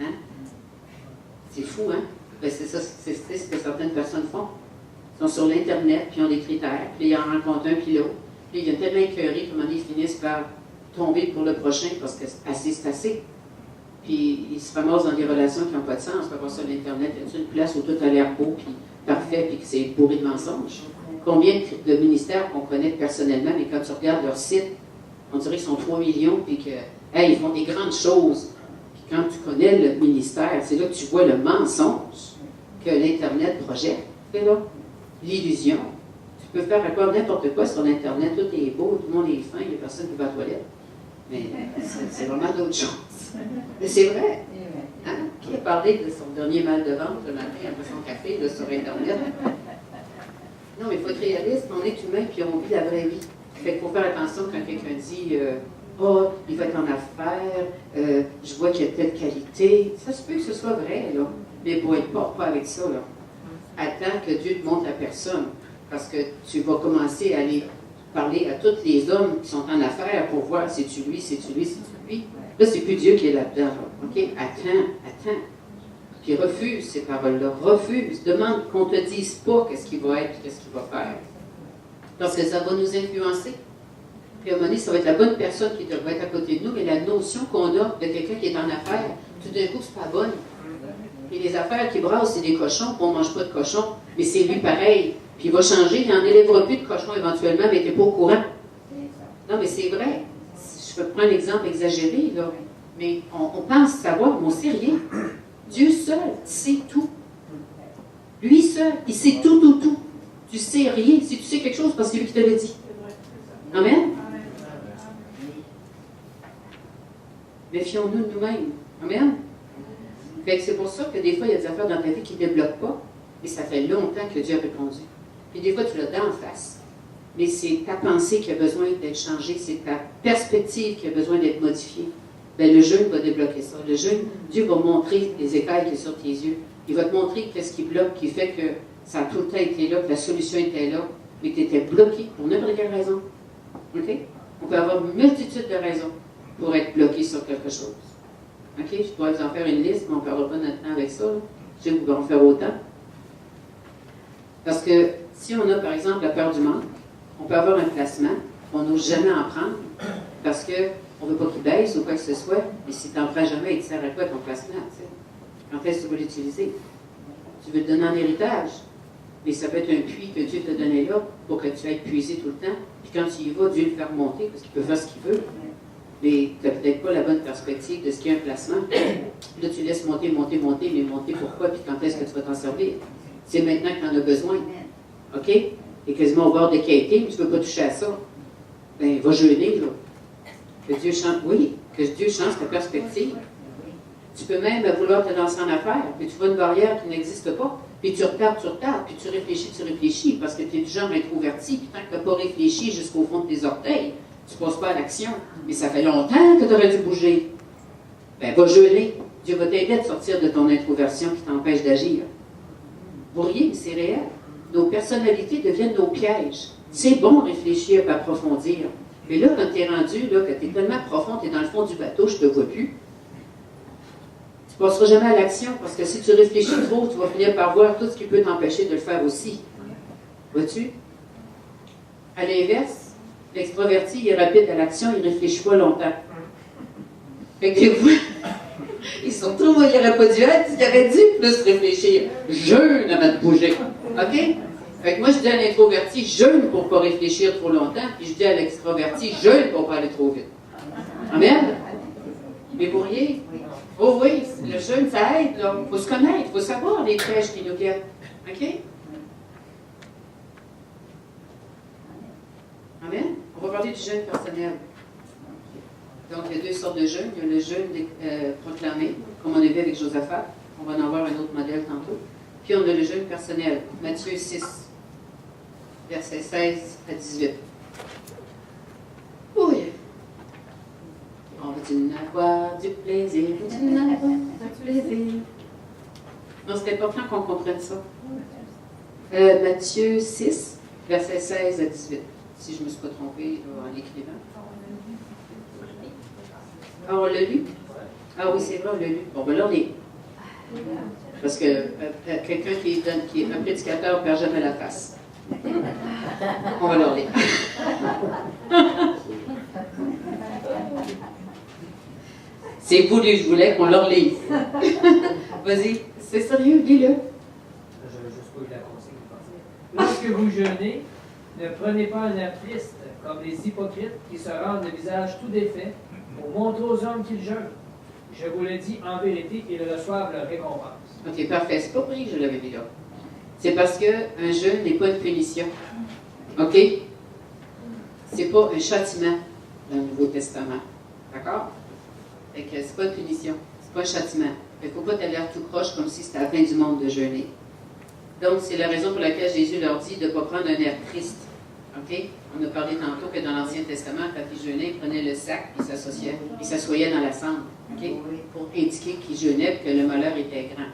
Hein? C'est fou, hein? Ben c'est ça, c'est ce que certaines personnes font. Ils sont sur l'Internet, puis ils ont des critères, puis ils en rencontrent un, puis l'autre. Puis ils viennent tellement écœurés, comme on dit, ils finissent par tomber pour le prochain, parce que c'est assez. Puis ils se ramassent dans des relations qui n'ont pas de sens. On va voir sur l'Internet, il y a une place où tout a l'air beau, puis parfait, puis que c'est bourré de mensonges. Combien de ministères qu'on connaît personnellement, mais quand tu regardes leur site, on dirait qu'ils sont 3 millions, puis que, hey, ils font des grandes choses. Puis quand tu connais le ministère, c'est là que tu vois le mensonge que l'Internet projette. C'est là, l'illusion. Tu peux faire encore n'importe quoi sur l'Internet, tout est beau, tout le monde est fin, il n'y a personne qui va à la toilette. Mais c'est vraiment d'autres choses. Mais c'est vrai. Hein? Qui a parlé de son dernier mal de ventre le matin après son café là, sur Internet? Non, mais il faut être réaliste, on est humain puis on vit la vraie vie. Fait qu'il faut faire attention quand quelqu'un dit oh, il va être en affaires, je vois qu'il y a telle qualité. Ça se peut que ce soit vrai, là. Mais pour être pas avec ça, là. Attends que Dieu te montre la personne. Parce que tu vas commencer à aller parler à tous les hommes qui sont en affaires pour voir si tu lui, si tu lui, si tu lui. Là, c'est plus Dieu qui est là-dedans. Là. OK? Attends. Puis refuse ces paroles-là. Refuse. Demande qu'on ne te dise pas qu'est-ce qu'il va être et qu'est-ce qu'il va faire. Parce que ça va nous influencer. Puis à un moment donné, ça va être la bonne personne qui va être à côté de nous, mais la notion qu'on a de quelqu'un qui est en affaires, tout d'un coup, c'est pas bonne. Et les affaires qui brassent, c'est des cochons, puis on ne mange pas de cochons, mais c'est lui pareil. Puis il va changer, il n'en élèvera plus de cochons éventuellement, mais tu n'es pas au courant. Non, mais c'est vrai. Je peux prendre un exemple exagéré, là. Mais on pense savoir, mais on ne sait rien. Dieu seul sait tout. Lui seul, il sait tout. Tu sais rien. Si tu sais quelque chose, parce que c'est lui qui te l'a dit. Amen? Méfions-nous de nous-mêmes. Amen? Fait que c'est pour ça que des fois, il y a des affaires dans ta vie qui ne débloquent pas, et ça fait longtemps que Dieu a répondu. Puis des fois, tu l'as d'en face. Mais c'est ta pensée qui a besoin d'être changée, c'est ta perspective qui a besoin d'être modifiée. Bien, le jeûne va débloquer ça. Le jeûne, Dieu va montrer les écailles qui sont sur tes yeux. Il va te montrer qu'est-ce qui bloque, qui fait que ça a tout le temps été là, que la solution était là, mais que tu étais bloqué pour n'importe quelle raison. OK? On peut avoir une multitude de raisons pour être bloqué sur quelque chose. OK? Je pourrais vous en faire une liste, mais on ne perdra pas notre temps avec ça. Là. Je sais que vous pouvez en faire autant. Parce que si on a, par exemple, la peur du manque, on peut avoir un placement, on n'ose jamais en prendre, parce qu'on ne veut pas qu'il baisse ou quoi que ce soit, mais si tu n'en prends jamais, il te sert à quoi ton placement? T'sais? Quand est-ce que tu vas l'utiliser? Tu veux te donner en héritage, mais ça peut être un puits que Dieu t'a donné là pour que tu ailles puiser tout le temps, puis quand tu y vas, Dieu le fait remonter, parce qu'il peut faire ce qu'il veut. Mais tu n'as peut-être pas la bonne perspective de ce qu'est un placement. Là, tu laisses monter, mais monter pourquoi, puis quand est-ce que tu vas t'en servir? C'est maintenant que tu en as besoin. OK? Et quasiment au bord de qualité, mais tu ne veux pas toucher à ça. Bien, va jeûner, là. Que Dieu change ta perspective. Tu peux même vouloir te lancer en affaires, puis tu vois une barrière qui n'existe pas, puis tu retardes, puis tu réfléchis, parce que tu es du genre introverti, puis tant que tu n'as pas réfléchi jusqu'au fond de tes orteils, tu ne passes pas à l'action. Mais ça fait longtemps que tu aurais dû bouger. Bien, va jeûner. Dieu va t'aider à sortir de ton introversion qui t'empêche d'agir. Vous riez, mais c'est réel. Nos personnalités deviennent nos pièges. C'est bon réfléchir et approfondir. Mais là, quand tu es rendu, là, que tu es tellement profond, tu es dans le fond du bateau, je ne te vois plus, tu ne passeras jamais à l'action, parce que si tu réfléchis trop, tu vas finir par voir tout ce qui peut t'empêcher de le faire aussi. Vois-tu? À l'inverse, l'extroverti, il est rapide à l'action, il ne réfléchit pas longtemps. Fait que des fois, ils sont trop, il n'aurait pas dû être, il aurait dû plus réfléchir. Jeûne avant de bouger. OK? Fait que moi, je dis à l'introverti, jeûne pour ne pas réfléchir trop longtemps, puis je dis à l'extroverti, jeûne pour ne pas aller trop vite. Amen? Mais vous riez? Oh oui, le jeûne, ça aide, là. Il faut se connaître, il faut savoir les pièges qui nous guettent. OK? Amen? On va parler du jeûne personnel. Donc, il y a deux sortes de jeûnes. Il y a le jeûne proclamé, comme on a vu avec Josaphat. On va en avoir un autre modèle tantôt. Puis, on a le jeûne personnel. Matthieu 6, versets 16 à 18. Oui. On va-t-il avoir du plaisir? Va-t-il avoir du plaisir? Non, c'est important qu'on comprenne ça. Matthieu 6, versets 16 à 18, si je ne me suis pas trompée en l'écrivant. Ah, on l'a lu? Ah oui, c'est vrai, on l'a lu. Bon, ben là, on est... Parce que quelqu'un qui est un prédicateur ne perd jamais la face. On va leur lire. C'est voulu, je voulais qu'on leur lise. Vas-y, c'est sérieux, lis-le. Je vais juste pas eu la consigne. Lorsque vous jeûnez, ne prenez pas un air triste, comme les hypocrites qui se rendent le visage tout défait pour montrer aux hommes qu'ils jeûnent. Je vous le dis, en vérité, ils reçoivent leur récompense. OK, parfait. C'est pas pour rien que je l'avais mis là. C'est parce qu'un jeûne n'est pas une punition. OK? C'est pas un châtiment dans le Nouveau Testament. D'accord? Fait que c'est pas une punition. C'est pas un châtiment. Il ne faut pas t'aller tout croche comme si c'était à la fin du monde de jeûner. Donc, c'est la raison pour laquelle Jésus leur dit de ne pas prendre un air triste. OK? On a parlé tantôt que dans l'Ancien Testament, quand ils jeûnaient, ils prenaient le sac et ils s'assoyaient dans la cendre. OK? Pour indiquer qu'ils jeûnaient et que le malheur était grand.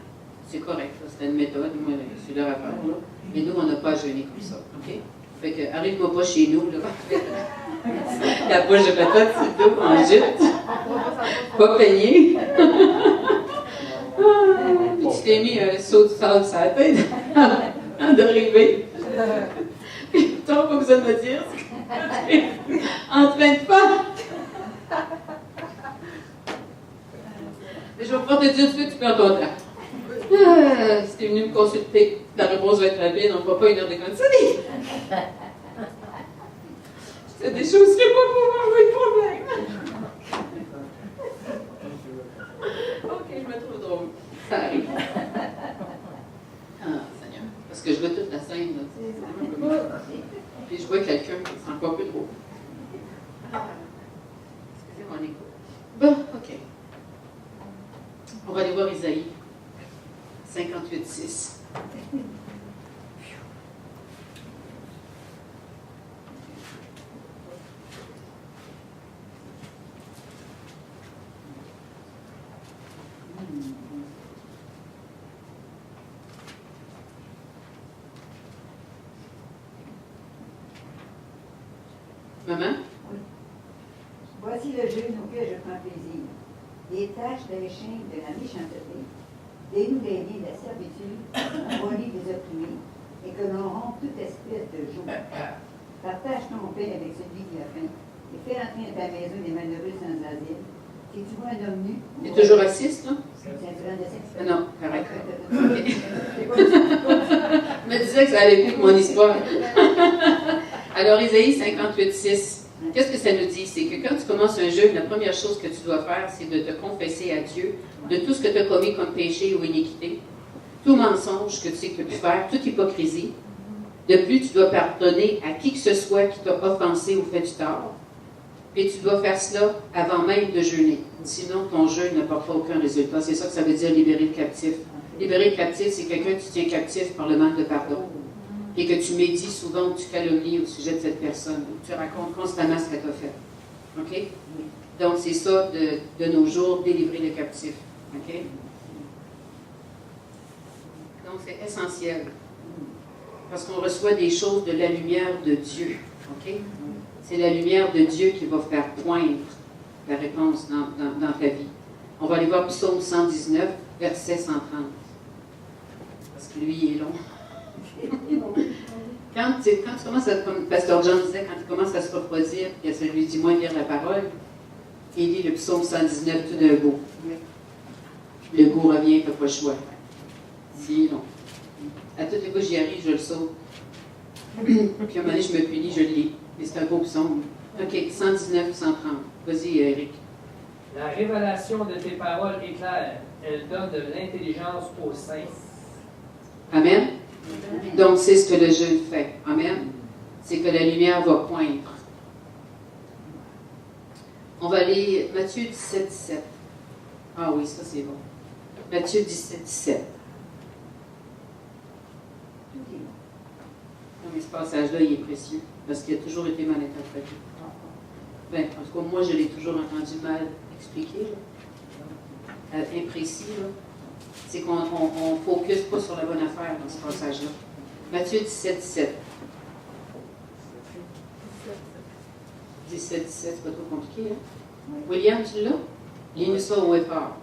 C'est correct, c'était une méthode, moi, c'est leur affaire, là. Mais nous, on n'a pas à jeûner comme ça. OK? Fait que, arrive-moi pas chez nous, là. La poche de patate, c'est tout, en jute. Pas peigné. Puis tu t'es mis un saut de sable sur la tête avant d'arriver. Puis tu n'as pas besoin de me dire ce que tu es en train de faire. Mais je vais pas te dire tout de suite, tu perds ton temps. Si tu es venu me consulter, la réponse va être rapide, on ne va pas une heure de conseiller. C'est des choses qui ne vont pas avoir de problème. Ok, je me trouve drôle. Ça arrive. Ah, Seigneur. Parce que je vois toute la scène. Là. Puis je vois quelqu'un qui est encore plus drôle. Excusez mon écoute. Bon, ok. On va aller voir Isaïe 58:6. Maman? Oui. Voici le jeûne auquel je prends plaisir. Détache les chaînes de la méchanceté, dénoue les liens de la servitude, relie des opprimés, et que l'on rompe toute espèce de joug. Partage ton pain avec celui qui a faim, et fais entrer dans ta maison les malheureux sans asile. Si tu vois un homme nu... Tu es toujours à 6, là? C'est Non, arrête. Je me disais que ça allait plus que mon histoire. Alors, Isaïe 58:6, qu'est-ce que ça nous dit? C'est que quand tu commences un jeûne, la première chose que tu dois faire, c'est de te confesser à Dieu de tout ce que tu as commis comme péché ou iniquité, tout mensonge que tu sais que tu peux faire, toute hypocrisie. De plus, tu dois pardonner à qui que ce soit qui t'a offensé ou fait du tort. Et tu dois faire cela avant même de jeûner. Sinon, ton jeûne n'apportera aucun résultat. C'est ça que ça veut dire libérer le captif. Libérer le captif, c'est quelqu'un que tu tiens captif par le manque de pardon. Et que tu médites souvent, tu calomnies au sujet de cette personne. Tu racontes constamment ce qu'elle t'a fait. OK? Donc, c'est ça, de nos jours, délivrer le captif. OK? Donc, c'est essentiel. Parce qu'on reçoit des choses de la lumière de Dieu. OK? C'est la lumière de Dieu qui va faire poindre la réponse dans ta vie. On va aller voir Psaume 119, verset 130. Parce que lui, il est long. Quand tu commences à, comme Pasteur John disait, quand tu commences à se refroidir, et à se lui dit moins lire la parole, il lit le Psaume 119 tout d'un coup. Le goût revient, tu n'as pas le choix. C'est long. À toutes les fois j'y arrive, je le saute. Puis à un moment donné, je me punis, je le lis. Mais c'est un beau psaume. OK, 119, 130. Vas-y, Eric. La révélation de tes paroles est claire. Elle donne de l'intelligence aux saints. Amen. Donc, c'est ce que le jeûne fait. Amen. C'est que la lumière va poindre. On va aller Matthieu 17, 17. Ah oui, ça c'est bon. Matthieu 17, 17. Non, mais ce passage-là, il est précieux, parce qu'il a toujours été mal interprété. Ben, en tout cas, moi, je l'ai toujours entendu mal expliqué, imprécis. C'est qu'on ne focus pas sur la bonne affaire dans ce passage-là. Matthieu 17, 17. 17, 17, c'est pas trop compliqué, hein? William, tu l'as? Lis-nous ça au effort.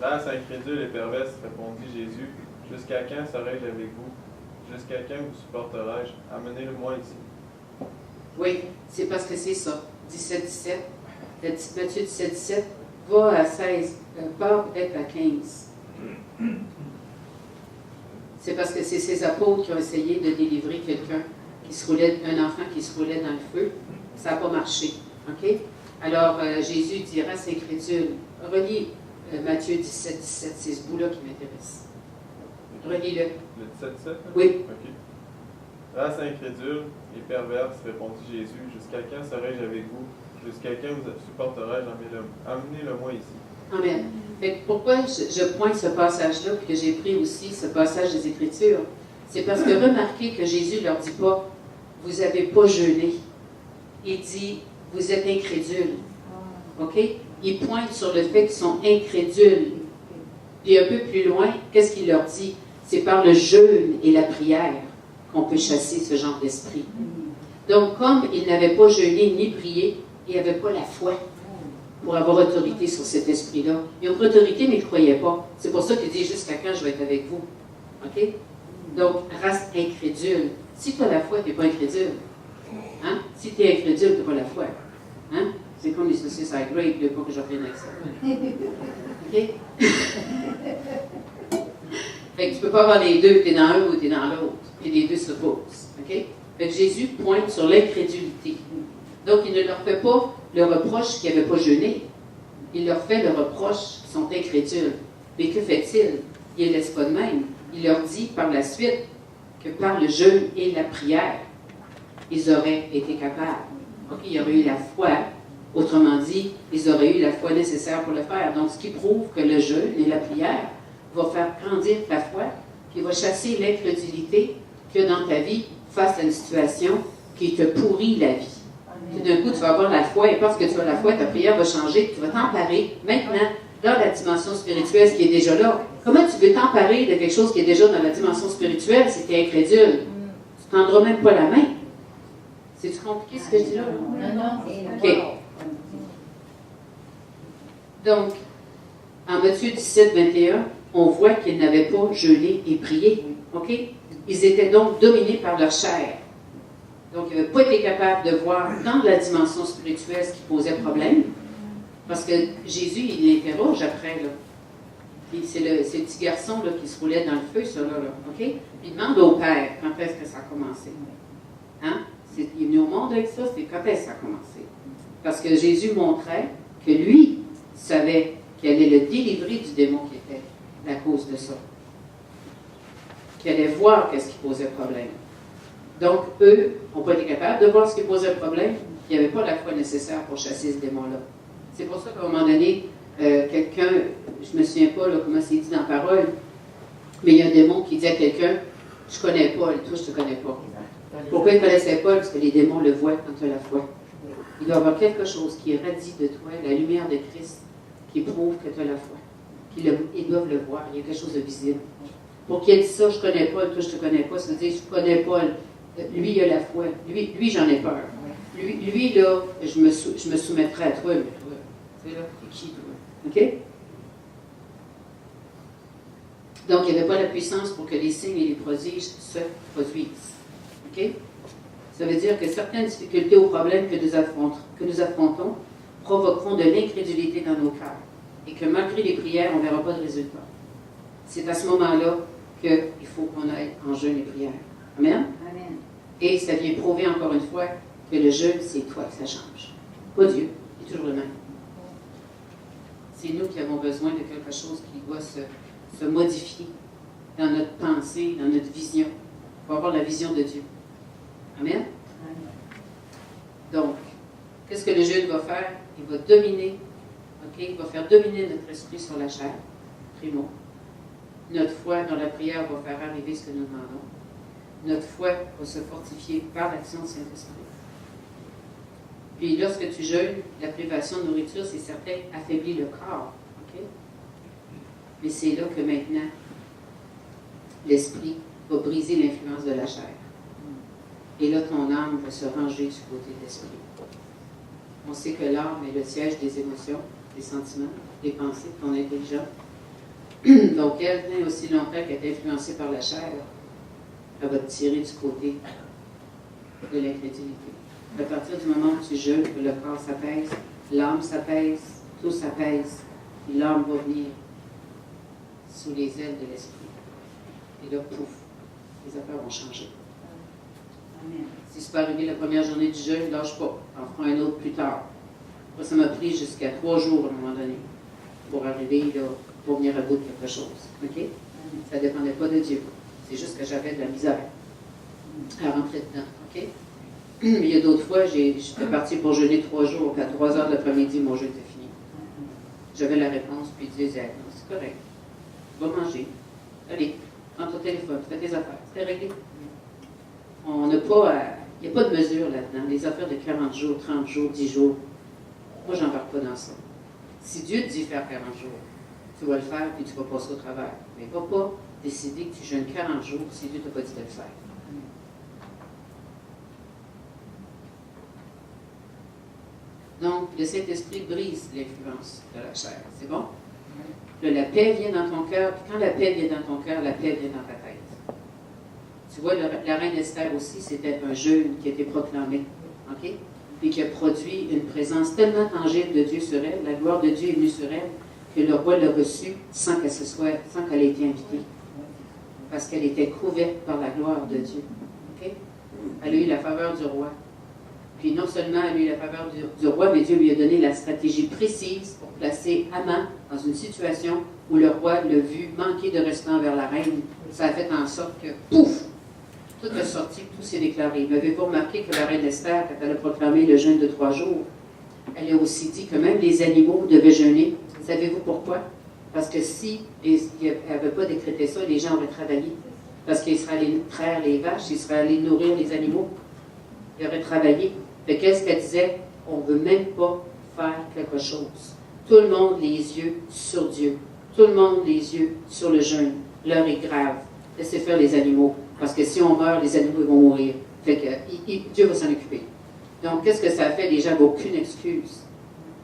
Race incrédule et perverse, répondit Jésus, jusqu'à quand serai-je avec vous? Jusqu'à quand vous supporterai-je? Amenez-le-moi ici. Oui, c'est parce que c'est ça. 17, 17. Matthieu 17, 17 va à 16, part peut-être à 15. C'est parce que c'est ces apôtres qui ont essayé de délivrer quelqu'un qui se roulait, un enfant qui se roulait dans le feu. Ça n'a pas marché. OK? Alors, Jésus dira, c'est incrédule. Relis Matthieu 17, 17. C'est ce bout-là qui m'intéresse. Relis-le. Le 17, 17? Oui. OK. Race incrédule et perverse, répondit Jésus, jusqu'à quand serai-je avec vous? Jusqu'à quand vous supporterai-je? Amenez-le-moi ici. Amen. Mais pourquoi je pointe ce passage-là, puis que j'ai pris aussi ce passage des Écritures? C'est parce que remarquez que Jésus ne leur dit pas, vous n'avez pas jeûné. Il dit, vous êtes incrédules. OK? Il pointe sur le fait qu'ils sont incrédules. Puis un peu plus loin, qu'est-ce qu'il leur dit? C'est par le jeûne et la prière qu'on peut chasser ce genre d'esprit. Donc, comme ils n'avaient pas jeûné ni prié, ils n'avaient pas la foi pour avoir autorité sur cet esprit-là. Ils ont autorité, mais ils ne croyaient pas. C'est pour ça qu'il dit, jusqu'à quand je vais être avec vous. OK? Donc, race incrédule. Si tu as la foi, tu n'es pas incrédule. Hein? Si tu es incrédule, tu n'as pas la foi. Hein? C'est comme les saucisses à grape, il ne faut pas que je revienne avec ça. OK? Fait que tu ne peux pas avoir les deux, tu es dans un ou tu es dans l'autre. Puis les deux s'opposent. OK? Fait que Jésus pointe sur l'incrédulité. Donc, il ne leur fait pas le reproche qu'ils n'avaient pas jeûné. Il leur fait le reproche qu'ils sont incrédules. Mais que fait-il? Il ne les laisse pas de même. Il leur dit par la suite que par le jeûne et la prière, ils auraient été capables. Donc, il y aurait eu la foi. Autrement dit, ils auraient eu la foi nécessaire pour le faire. Donc, ce qui prouve que le jeûne et la prière va faire grandir ta foi, qui va chasser l'incrédulité qu'il y a dans ta vie face à une situation qui te pourrit la vie. Tout d'un coup, tu vas avoir la foi, et parce que tu as la foi, ta prière va changer, tu vas t'emparer maintenant dans la dimension spirituelle, ce qui est déjà là. Comment tu veux t'emparer de quelque chose qui est déjà dans la dimension spirituelle si tu es incrédule? Tu ne tendras même pas la main. C'est-tu compliqué ce que je dis là? Non. OK. Donc, en Matthieu 17, 21, on voit qu'ils n'avaient pas jeûné et prié. OK? Ils étaient donc dominés par leur chair. Donc, ils n'avaient pas été capables de voir dans la dimension spirituelle ce qui posait problème. Parce que Jésus, il l'interroge après, là. Puis c'est le petit garçon là, qui se roulait dans le feu, ça, là. OK? Il demande au Père quand est-ce que ça a commencé. Hein? Il est venu au monde avec ça, c'est quand est-ce que ça a commencé. Parce que Jésus montrait que lui savait qu'il allait le délivrer du démon qui était la cause de ça. Qu'il allait voir qu'est-ce qui posait problème. Donc, eux n'ont pas été capables de voir ce qui posait problème, il n'y avait pas la foi nécessaire pour chasser ce démon-là. C'est pour ça qu'à un moment donné, quelqu'un, je ne me souviens pas là, comment c'est dit dans la parole, mais il y a un démon qui dit à quelqu'un, je ne connais pas, toi je ne te connais pas. Pourquoi il ne connaissait pas? Parce que les démons le voient quand tu as la foi. Il doit y avoir quelque chose qui irradie de toi, la lumière de Christ, qui prouve que tu as la foi. Ils doivent le voir, il y a quelque chose de visible. Pour qu'il ait dit ça, je ne connais pas, toi je ne te connais pas, ça veut dire, je ne connais pas, lui il a la foi, lui j'en ai peur. Lui là, je me soumettrai à toi, mais toi, tu sais là, t'es qui toi? OK? Donc, il n'y avait pas la puissance pour que les signes et les prodiges se produisent. OK? Ça veut dire que certaines difficultés ou problèmes que nous affrontons provoqueront de l'incrédulité dans nos cœurs et que malgré les prières, on ne verra pas de résultat. C'est à ce moment-là qu'il faut qu'on aille en jeûne et prière. Amen? Amen. Et ça vient prouver encore une fois que le jeûne, c'est toi que ça change. Pas Dieu, il est toujours le même. C'est nous qui avons besoin de quelque chose qui doit se modifier dans notre pensée, dans notre vision. Il faut avoir la vision de Dieu. Amen? Donc, qu'est-ce que le jeûne va faire? Il va dominer, OK? Il va faire dominer notre esprit sur la chair, primo. Notre foi dans la prière va faire arriver ce que nous demandons. Notre foi va se fortifier par l'action du Saint-Esprit. Puis lorsque tu jeûnes, la privation de nourriture, c'est certain, affaiblit le corps. OK? Mais c'est là que maintenant, l'esprit va briser l'influence de la chair. Et là, ton âme va se ranger du côté de l'esprit. On sait que l'âme est le siège des émotions, des sentiments, des pensées, de ton intelligence. Donc, elle, aussi longtemps qu'elle est influencée par la chair, elle va te tirer du côté de l'incrédulité. À partir du moment où tu jeûnes, que le corps s'apaise, l'âme s'apaise, tout s'apaise, et l'âme va venir sous les ailes de l'esprit. Et là, pouf, les affaires vont changer. Amen. Si c'est pas arrivé la première journée du jeûne, lâche pas. On fera un autre plus tard. Moi, ça m'a pris jusqu'à 3 jours à un moment donné pour arriver là, pour venir à bout de quelque chose. OK? Ça ne dépendait pas de Dieu. C'est juste que j'avais de la misère à rentrer dedans. OK? Mais il y a d'autres fois, j'étais partie pour jeûner 3 jours. Puis à 3 heures de l'après-midi, mon jeûne était fini. J'avais la réponse, puis Dieu disait, non, c'est correct. Va manger. Allez, prends ton téléphone, fais tes affaires. C'est réglé. On n'a pas, il n'y a pas de mesure là-dedans. Les affaires de 40 jours, 30 jours, 10 jours, moi, je n'embarque pas dans ça. Si Dieu te dit faire 40 jours, tu vas le faire puis tu vas passer au travers. Mais va pas décider que tu jeûnes 40 jours si Dieu ne t'a pas dit de le faire. Donc, le Saint-Esprit brise l'influence de la chair. C'est bon? Là, la paix vient dans ton cœur, puis quand la paix vient dans ton cœur, la paix vient dans ta tête. Tu vois, la reine Esther aussi, c'était un jeûne qui a été proclamé, OK? Et qui a produit une présence tellement tangible de Dieu sur elle, la gloire de Dieu est venue sur elle, que le roi l'a reçue sans qu'elle ait été invitée. Parce qu'elle était couverte par la gloire de Dieu. OK? Elle a eu la faveur du roi. Puis non seulement elle a eu la faveur du roi, mais Dieu lui a donné la stratégie précise pour placer Haman dans une situation où le roi l'a vu manquer de respect envers la reine. Ça a fait en sorte que, pouf, tout est sorti, tout s'est déclaré. Mais avez-vous remarqué que la reine Esther, quand elle a proclamé le jeûne de 3 jours, elle a aussi dit que même les animaux devaient jeûner. Savez-vous pourquoi? Parce que si elle n'avait pas décrété ça, les gens auraient travaillé. Parce qu'ils seraient allés traire les vaches, ils seraient allés nourrir les animaux. Ils auraient travaillé. Fait qu'est-ce qu'elle disait? On ne veut même pas faire quelque chose. Tout le monde les yeux sur Dieu. Tout le monde les yeux sur le jeûne. L'heure est grave. Laissez faire les animaux. Parce que si on meurt, les animaux vont mourir. Fait que Dieu va s'en occuper. Donc, qu'est-ce que ça a fait? Les gens n'ont aucune excuse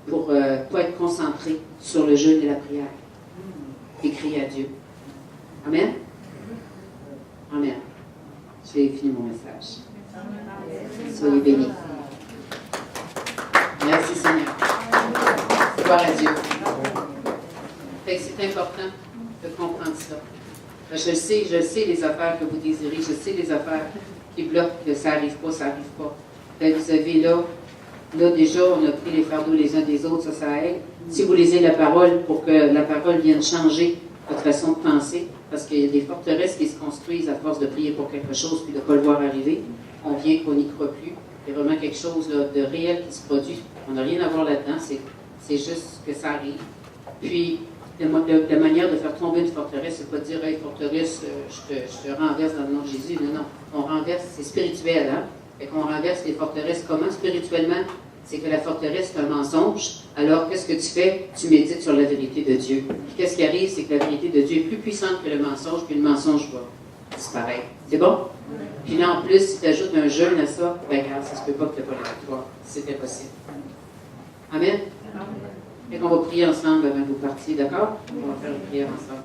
pour ne pas être concentrés sur le jeûne et la prière. Et crier à Dieu. Amen? Amen. J'ai fini mon message. Soyez bénis. Merci Seigneur. Gloire à Dieu. Fait que c'est important de comprendre ça. Je sais les affaires que vous désirez, je sais les affaires qui bloquent, que ça n'arrive pas, ça n'arrive pas. Fait que vous avez là déjà, on a pris les fardeaux les uns des autres, ça aide. Si vous lisez la parole pour que la parole vienne changer votre façon de penser, parce qu'il y a des forteresses qui se construisent à force de prier pour quelque chose puis de ne pas le voir arriver, on vient qu'on n'y croit plus. Il y a vraiment quelque chose là, de réel qui se produit. On n'a rien à voir là-dedans, c'est juste que ça arrive. Puis, la manière de faire tomber une forteresse, c'est pas de dire, hey, forteresse, je te renverse dans le nom de Jésus. Non, non. On renverse, c'est spirituel, hein? Fait qu'on renverse les forteresses. Comment spirituellement? C'est que la forteresse, c'est un mensonge. Alors, qu'est-ce que tu fais? Tu médites sur la vérité de Dieu. Puis, qu'est-ce qui arrive? C'est que la vérité de Dieu est plus puissante que le mensonge, puis le mensonge va disparaître. C'est bon? Puis là, en plus, si tu ajoutes un jeûne à ça, ben regarde, ça se peut pas que tu n'aies pas la victoire. C'était possible. Amen? Et qu'on va prier ensemble avant que vous partiez, d'accord? On va faire une prière ensemble.